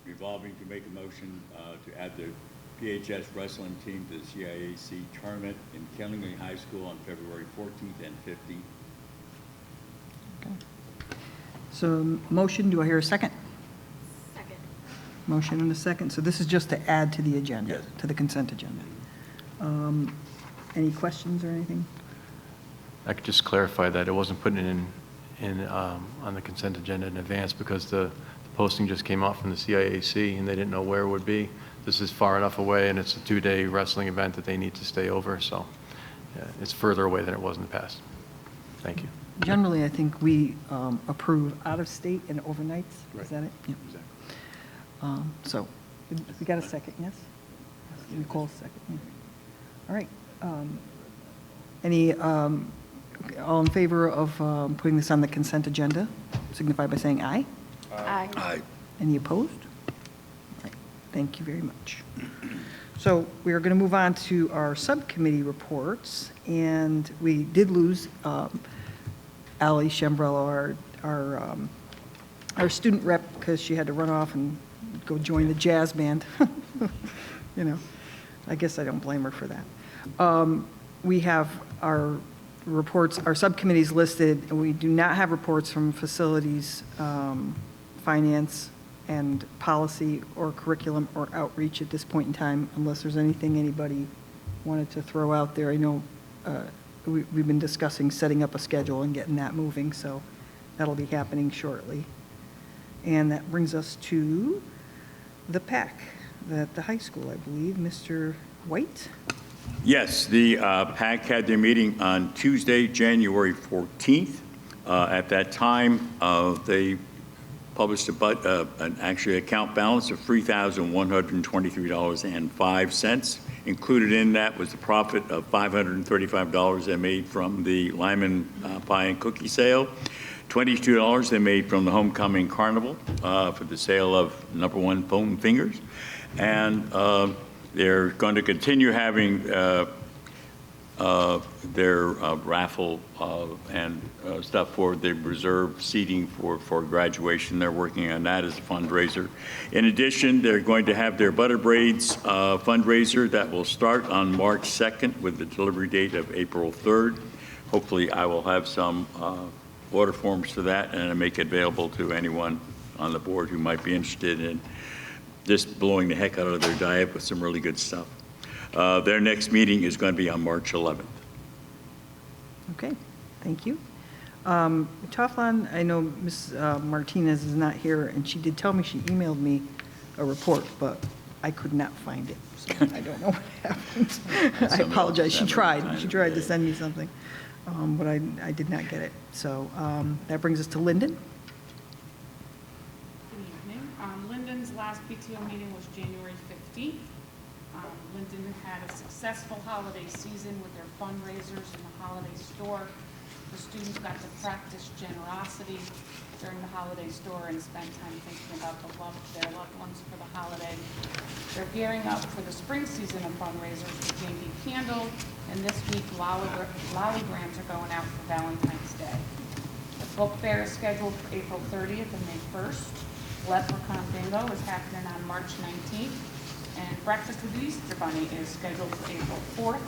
revolving to make a motion to add the PHS wrestling team to the CIAC tournament in Helming High School on February 14th and 15th. Okay. So motion, do I hear a second? Second. Motion and a second. So this is just to add to the agenda, Yes. to the consent agenda. Any questions or anything? I could just clarify that it wasn't put in on the consent agenda in advance because the posting just came out from the CIAC and they didn't know where it would be. This is far enough away and it's a 2-day wrestling event that they need to stay over, so it's further away than it was in the past. Thank you. Generally, I think we approve out-of-state and overnights. Right. Is that it? Yeah. Exactly. So we got a second, yes? Nicole's second. Yeah. All right. Any, all in favor of putting this on the consent agenda, signify by saying aye. Aye. Aye. Any opposed? All right. Thank you very much. So we are going to move on to our subcommittee reports, and we did lose Allie Shambrello, our student rep, because she had to run off and go join the jazz band. You know, I guess I don't blame her for that. We have our reports, our subcommittees listed, and we do not have reports from facilities, finance, and policy, or curriculum, or outreach at this point in time, unless there's anything anybody wanted to throw out there. I know we've been discussing setting up a schedule and getting that moving, so that'll be happening shortly. And that brings us to the PAC at the high school, I believe. Mr. White? Yes, the PAC had their meeting on Tuesday, January 14th. At that time, they published an actually account balance of $3,123.05. Included in that was the profit of $535 they made from the Lyman pie and cookie sale, $22 they made from the Homecoming Carnival for the sale of #1 foam fingers, and they're going to continue having their raffle and stuff for the reserve seating for graduation. They're working on that as a fundraiser. In addition, they're going to have their Butter Braids fundraiser that will start on March 2nd with the delivery date of April 3rd. Hopefully, I will have some order forms for that and make it available to anyone on the board who might be interested in just blowing the heck out of their diet with some really good stuff. Their next meeting is going to be on March 11th. Okay, thank you. Taughlan, I know Ms. Martinez is not here, and she did tell me she emailed me a report, but I could not find it, so I don't know what happened. I apologize. She tried to send me something, but I did not get it. So that brings us to Lyndon. Good evening. Lyndon's last PTO meeting was January 15th. Lyndon had a successful holiday season with their fundraisers in the holiday store. The students got to practice generosity during the holiday store and spend time thinking about the love of their loved ones for the holiday. They're gearing up for the spring season of fundraisers with JB Candle, and this week Lolly grants are going out for Valentine's Day. The book fair is scheduled for April 30th and May 1st. Leprechaun Bingo is happening on March 19th. And Breakfast with the Easter Bunny is scheduled for April 4th.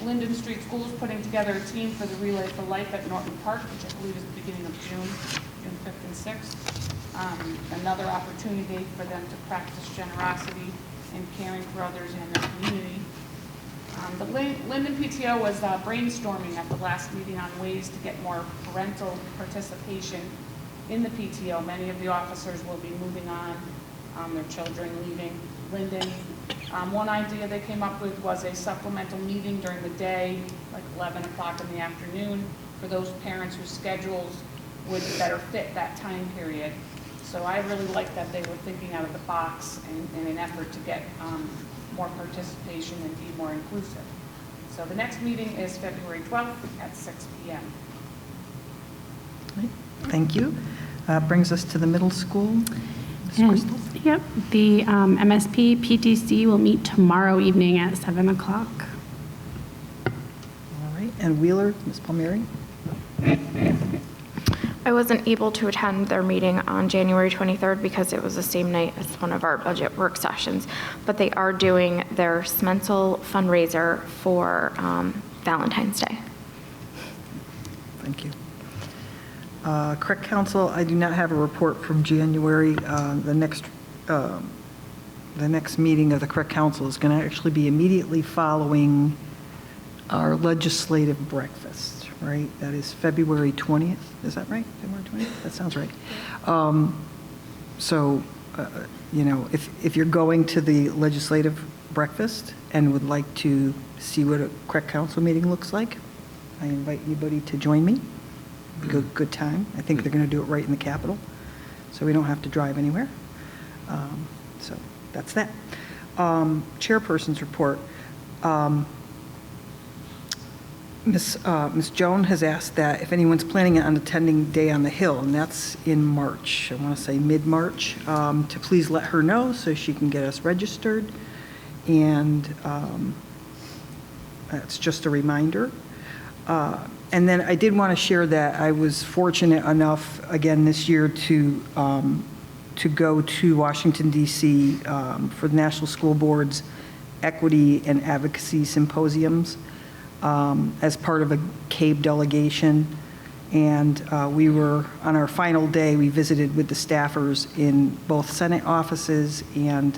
Linden Street School is putting together a team for the Relay for Life at Norton Park, which I believe is the beginning of June 5th and 6th. Another opportunity for them to practice generosity and caring for others in their community. The Linden PTO was brainstorming at the last meeting on ways to get more parental participation in the PTO. Many of the officers will be moving on, their children leaving Linden. One idea they came up with was a supplemental meeting during the day, like 11 o'clock in the afternoon, for those parents whose schedules would better fit that time period. So I really like that they were thinking out of the box in an effort to get more participation and be more inclusive. So the next meeting is February 12th at 6 p.m. Thank you. Brings us to the middle school. Yep, the MSP PTC will meet tomorrow evening at 7 o'clock. All right, and Wheeler, Ms. Palmieri? I wasn't able to attend their meeting on January 23rd because it was the same night as one of our budget work sessions, but they are doing their Smensel fundraiser for Valentine's Day. Thank you. Correct Council, I do not have a report from January. The next meeting of the Correct Council is going to actually be immediately following our legislative breakfast, right? That is February 20th. Is that right? February 20th? That sounds right. You know, if you're going to the legislative breakfast and would like to see what a Correct Council meeting looks like, I invite anybody to join me. Good time. I think they're going to do it right in the Capitol, so we don't have to drive anywhere. So that's that. Chairperson's report. Ms. Joan has asked that if anyone's planning on attending Day on the Hill, and that's in March, I want to say mid-March, to please let her know so she can get us registered. And that's just a reminder. And then I did want to share that I was fortunate enough again this year to go to Washington, D.C. For the National School Board's Equity and Advocacy Symposiums as part of a CABE delegation. And we were, on our final day, we visited with the staffers in both Senate offices, and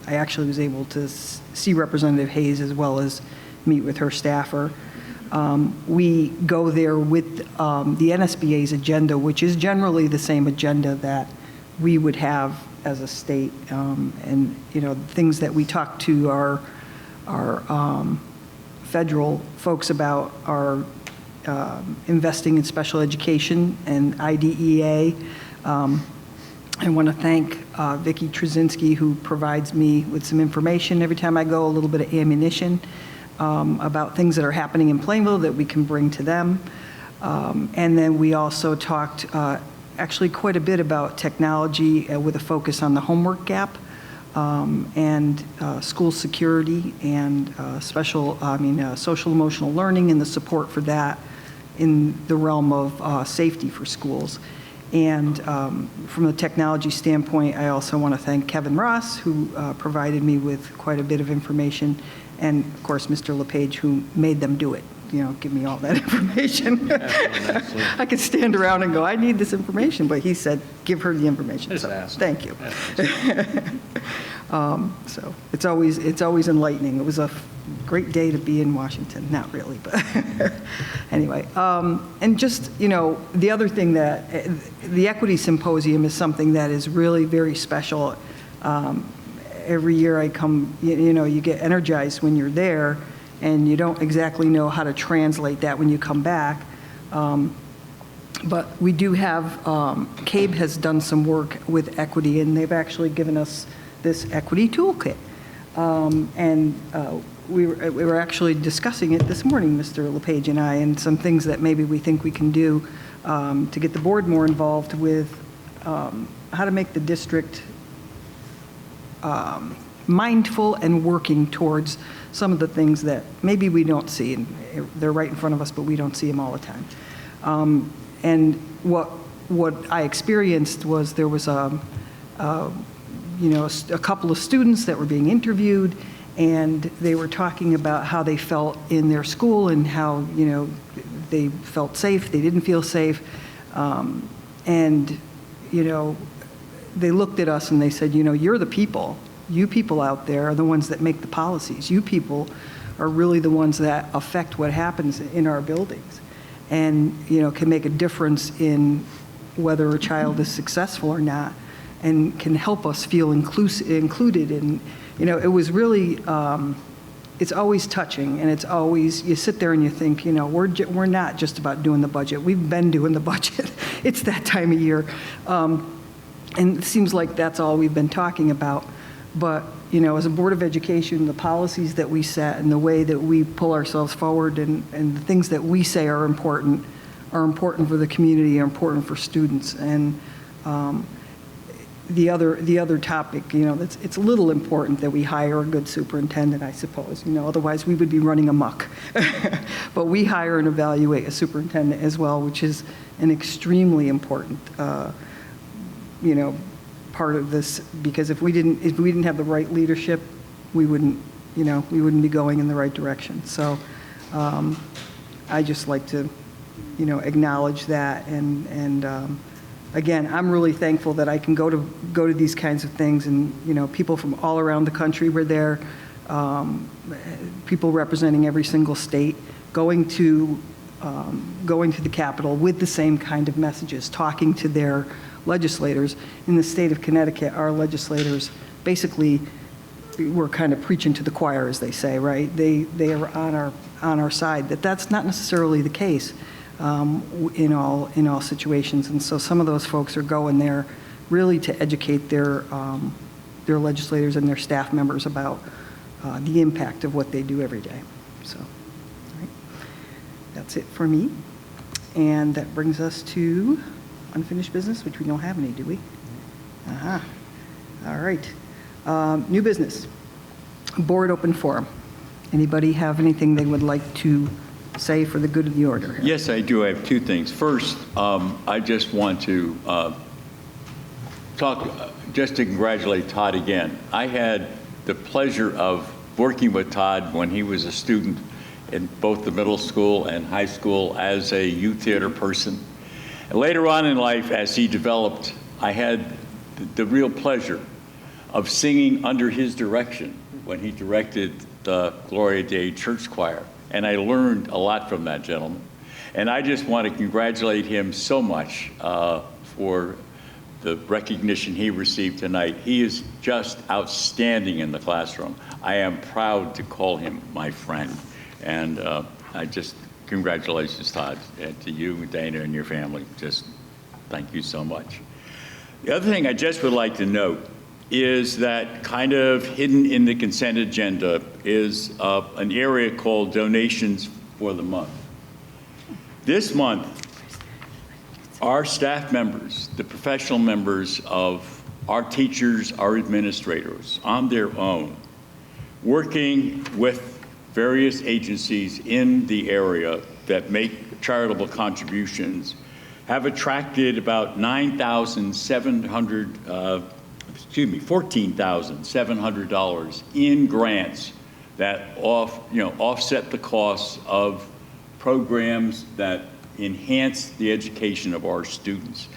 I actually was able to see Representative Hayes as well as meet with her staffer. We go there with the NSBA's agenda, which is generally the same agenda that we would have as a state. And, you know, things that we talk to our federal folks about are investing in special education and IDEA. I want to thank Vicki Trzynski, who provides me with some information every time I go, a little bit of ammunition about things that are happening in Plainville that we can bring to them. And then we also talked actually quite a bit about technology with a focus on the homework gap and school security and social-emotional learning and the support for that in the realm of safety for schools. And from a technology standpoint, I also want to thank Kevin Ross, who provided me with quite a bit of information, and of course, Mr. LePage, who made them do it. You know, give me all that information. I could stand around and go, I need this information, but he said, give her the information. So, thank you. So it's always enlightening. It was a great day to be in Washington. Not really, but anyway. And just, you know, the other thing that the Equity Symposium is something that is really very special. Every year I come, you know, you get energized when you're there, and you don't exactly know how to translate that when you come back. But we do have, CABE has done some work with equity, and they've actually given us this equity toolkit. We were actually discussing it this morning, Mr. LePage and I, and some things that maybe we think we can do to get the board more involved with how to make the district mindful and working towards some of the things that maybe we don't see, and they're right in front of us, but we don't see them all the time. And what I experienced was there was a couple of students that were being interviewed, and they were talking about how they felt in their school and how, you know, they felt safe, they didn't feel safe. And, you know, they looked at us and they said, you know, you're the people. You people out there are the ones that make the policies. You people are really the ones that affect what happens in our buildings and, you know, can make a difference in whether a child is successful or not and can help us feel included. And, you know, it was really, it's always touching, and it's always, you sit there and you think, you know, we're not just about doing the budget. We've been doing the budget. It's that time of year. And it seems like that's all we've been talking about. But, you know, as a Board of Education, the policies that we set and the way that we pull ourselves forward and the things that we say are important for the community, are important for students. And the other topic, you know, it's a little important that we hire a good superintendent, I suppose. You know, otherwise we would be running amok. But we hire and evaluate a superintendent as well, which is an extremely important, you know, part of this, because if we didn't have the right leadership, we wouldn't be going in the right direction. So I just like to, you know, acknowledge that, and again, I'm really thankful that I can go to these kinds of things, and, you know, people from all around the country were there, people representing every single state, going to the Capitol with the same kind of messages, talking to their legislators. In the state of Connecticut, our legislators basically were kind of preaching to the choir, as they say, right? They are on our side. That's not necessarily the case in all situations. And so some of those folks are going there really to educate their legislators and their staff members about the impact of what they do every day. So, all right. That's it for me. And that brings us to unfinished business, which we don't have any, do we? All right. New business. Board open forum. Anybody have anything they would like to say for the good of the order? Yes, I do. I have two things. First, I just want to just to congratulate Todd again. I had the pleasure of working with Todd when he was a student in both the middle school and high school as a youth theater person. And later on in life, as he developed, I had the real pleasure of singing under his direction when he directed the Gloria Dei Church Choir. And I learned a lot from that gentleman. And I just want to congratulate him so much for the recognition he received tonight. He is just outstanding in the classroom. I am proud to call him my friend. And congratulations, Todd, and to you, Dana, and your family. Just thank you so much. The other thing I just would like to note is that kind of hidden in the consent agenda is an area called donations for the month. This month, our staff members, the professional members of our teachers, our administrators, on their own, working with various agencies in the area that make charitable contributions, have attracted about $14,700 in grants that offset the costs of programs that enhance the education of our students.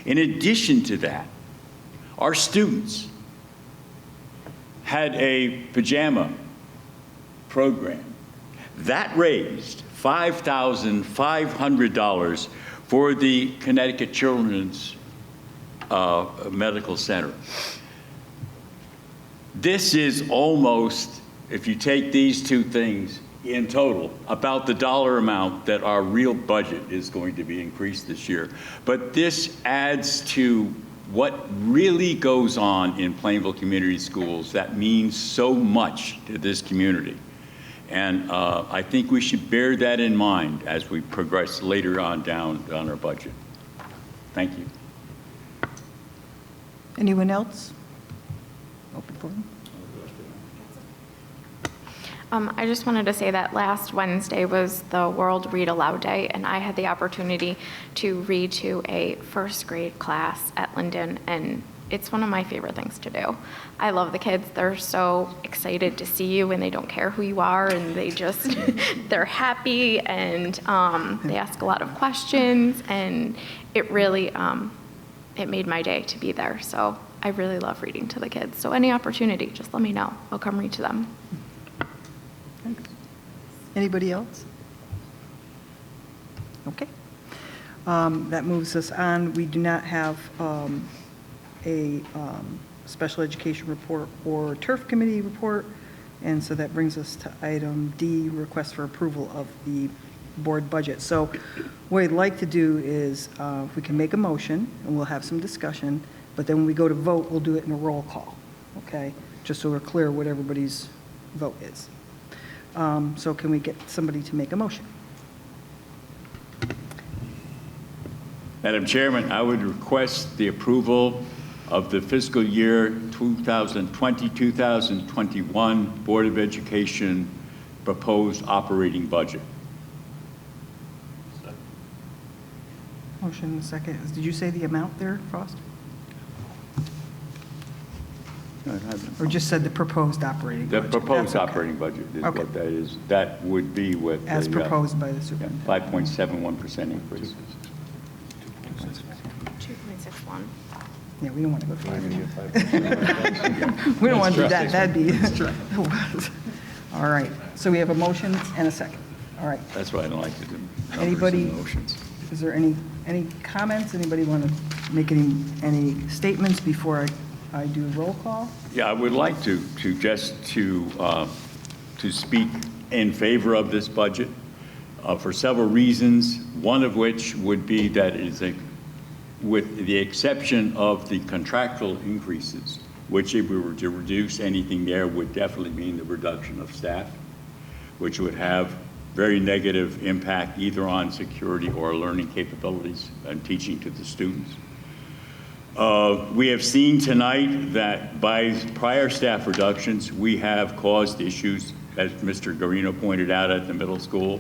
In addition to that, our students had a pajama program that raised $5,500 for the Connecticut Children's Medical Center. This is almost, if you take these two things in total, about the dollar amount that our real budget is going to be increased this year. But this adds to what really goes on in Plainville Community Schools that means so much to this community. And I think we should bear that in mind as we progress later on down our budget. Thank you. Anyone else? Open forum. I just wanted to say that last Wednesday was the World Read Aloud Day, and I had the opportunity to read to a first grade class at Linden, and it's one of my favorite things to do. I love the kids. They're so excited to see you, and they don't care who you are, and they just, they're happy, and they ask a lot of questions, and it really, it made my day to be there. So I really love reading to the kids. So any opportunity, just let me know. I'll come read to them. Thanks. Anybody else? Okay. That moves us on. We do not have a special education report or turf committee report, and so that brings us to item D, request for approval of the board budget. So what I'd like to do is if we can make a motion, and we'll have some discussion, but then when we go to vote, we'll do it in a roll call, okay? Just so we're clear what everybody's vote is. So can we get somebody to make a motion? Madam Chairman, I would request the approval of the fiscal year 2020-2021 Board of Education proposed operating budget. Motion second. Did you say the amount there, Frost? Or just said the proposed operating budget? The proposed That's okay. operating budget is Okay. what that is. That would be with As the, proposed by the superintendent. 5.71% increase. 2.61. Yeah, we don't want to go through everything. We don't want to do that. That'd be. All right. So we have a motion and a second. All right. That's why I don't like to do numbers Anybody? and motions. Is there any comments? Anybody want to make any statements before I do roll call? Yeah, I would like to speak in favor of this budget for several reasons. One of which would be that it is with the exception of the contractual increases, which if we were to reduce anything there would definitely mean the reduction of staff, which would have very negative impact either on security or learning capabilities and teaching to the students. We have seen tonight that by prior staff reductions, we have caused issues, as Mr. Garino pointed out, at the middle school,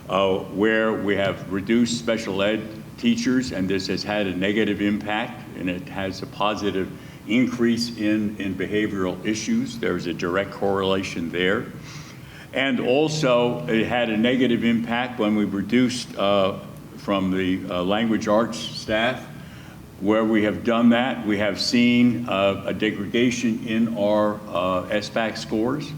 where we have reduced special ed teachers, and this has had a negative impact, and it has a positive increase in behavioral issues. There's a direct correlation there. And also, it had a negative impact when we reduced from the language arts staff. Where we have done that, we have seen a degradation in our SBAC scores.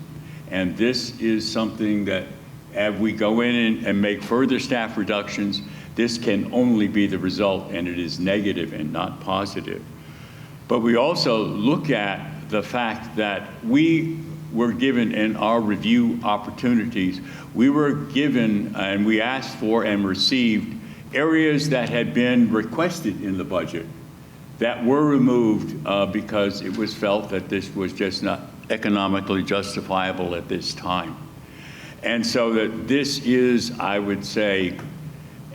And this is something that as we go in and make further staff reductions, this can only be the result, and it is negative and not positive. But we also look at the fact that we were given in our review opportunities, we were given and we asked for and received areas that had been requested in the budget that were removed because it was felt that this was just not economically justifiable at this time. And so that this is, I would say,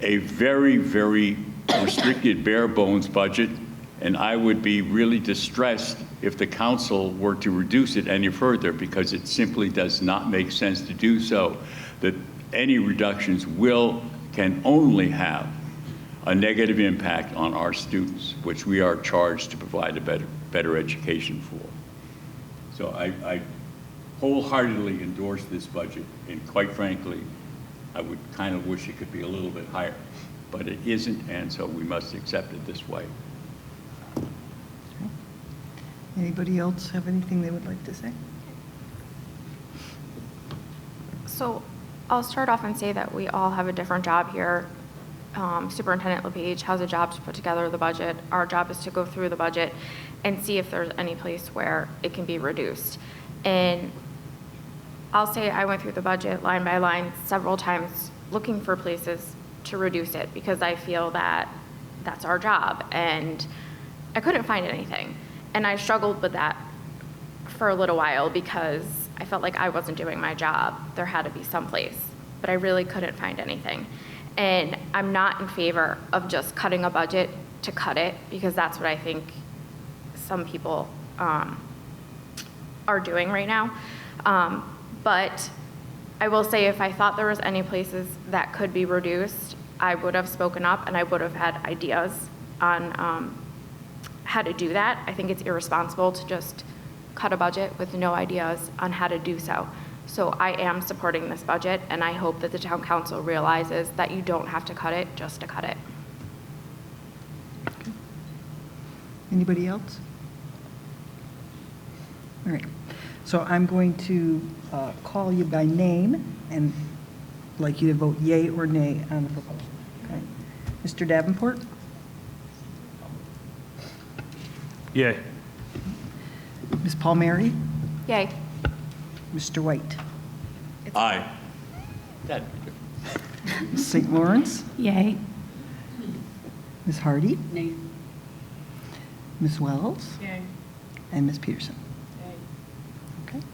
a very, very restricted bare bones budget, and I would be really distressed if the council were to reduce it any further, because it simply does not make sense to do so. That any reductions can only have a negative impact on our students, which we are charged to provide a better education for. So I wholeheartedly endorse this budget, and quite frankly, I would kind of wish it could be a little bit higher, but it isn't, and so we must accept it this way. Anybody else have anything they would like to say? So I'll start off and say that we all have a different job here. Superintendent LePage has a job to put together the budget. Our job is to go through the budget and see if there's any place where it can be reduced. And I'll say I went through the budget line by line several times looking for places to reduce it, because I feel that that's our job, and I couldn't find anything. And I struggled with that for a little while because I felt like I wasn't doing my job. There had to be some place, but I really couldn't find anything. And I'm not in favor of just cutting a budget to cut it, because that's what I think some people are doing right now. But I will say, if I thought there was any places that could be reduced, I would have spoken up, and I would have had ideas on how to do that. I think it's irresponsible to just cut a budget with no ideas on how to do so. So I am supporting this budget, and I hope that the town council realizes that you don't have to cut it just to cut it. Anybody else? All right. So I'm going to call you by name and like you to vote yay or nay on the proposal. Okay. Mr. Davenport? Yay. Ms. Palmieri? Yay. Mr. White? Aye. Ms. St. Lawrence? Yay. Ms. Hardy? Nay. Ms. Wells? Yay. And Ms. Peterson? Yay. Okay.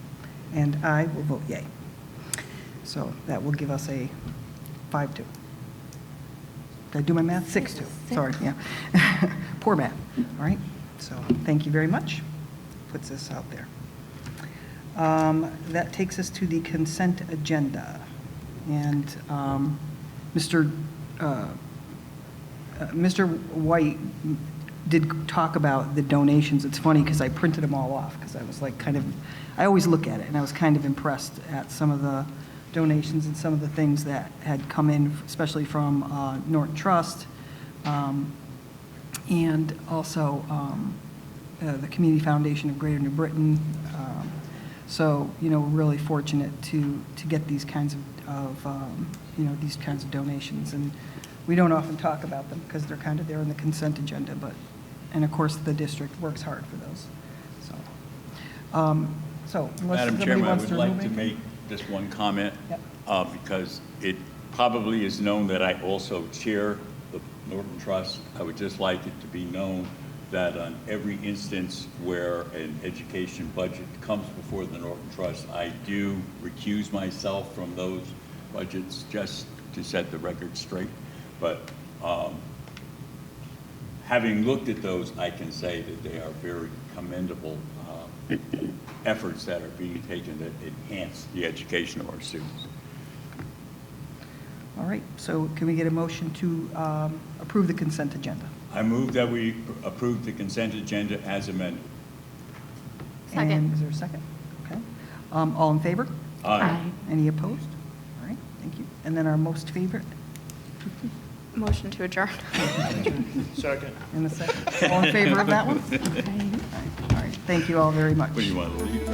And I will vote yay. So that will give us a 5-2. Did I do my math? 6-2. Sorry, yeah. Poor math. All right. So thank you very much. Puts this out there. That takes us to the consent agenda. And Mr. White did talk about the donations. It's funny because I printed them all off because I was like I always look at it, and I was kind of impressed at some of the donations and some of the things that had come in, especially from Norton Trust, and also the Community Foundation of Greater New Britain. So, you know, we're really fortunate to get these kinds of these kinds of donations. And we don't often talk about them because they're kind of there in the consent agenda, and of course the district works hard for those. So unless Madam somebody Chairman, I wants would to like remove to anything? make just one comment, Yep. because it probably is known that I also chair the Norton Trust. I would just like it to be known that on every instance where an education budget comes before the Norton Trust, I do recuse myself from those budgets just to set the record straight. But having looked at those, I can say that they are very commendable efforts that are being taken that enhance the education of our students. All right, so can we get a motion to approve the consent agenda? I move that we approve the consent agenda as amended. Second. And is there a second? Okay. All in favor? Aye. Any opposed? All right, thank you. And then our most favorite? Motion to adjourn. Second. In a second. All in favor of that one? Okay. All right, thank you all very much. What do you want to leave?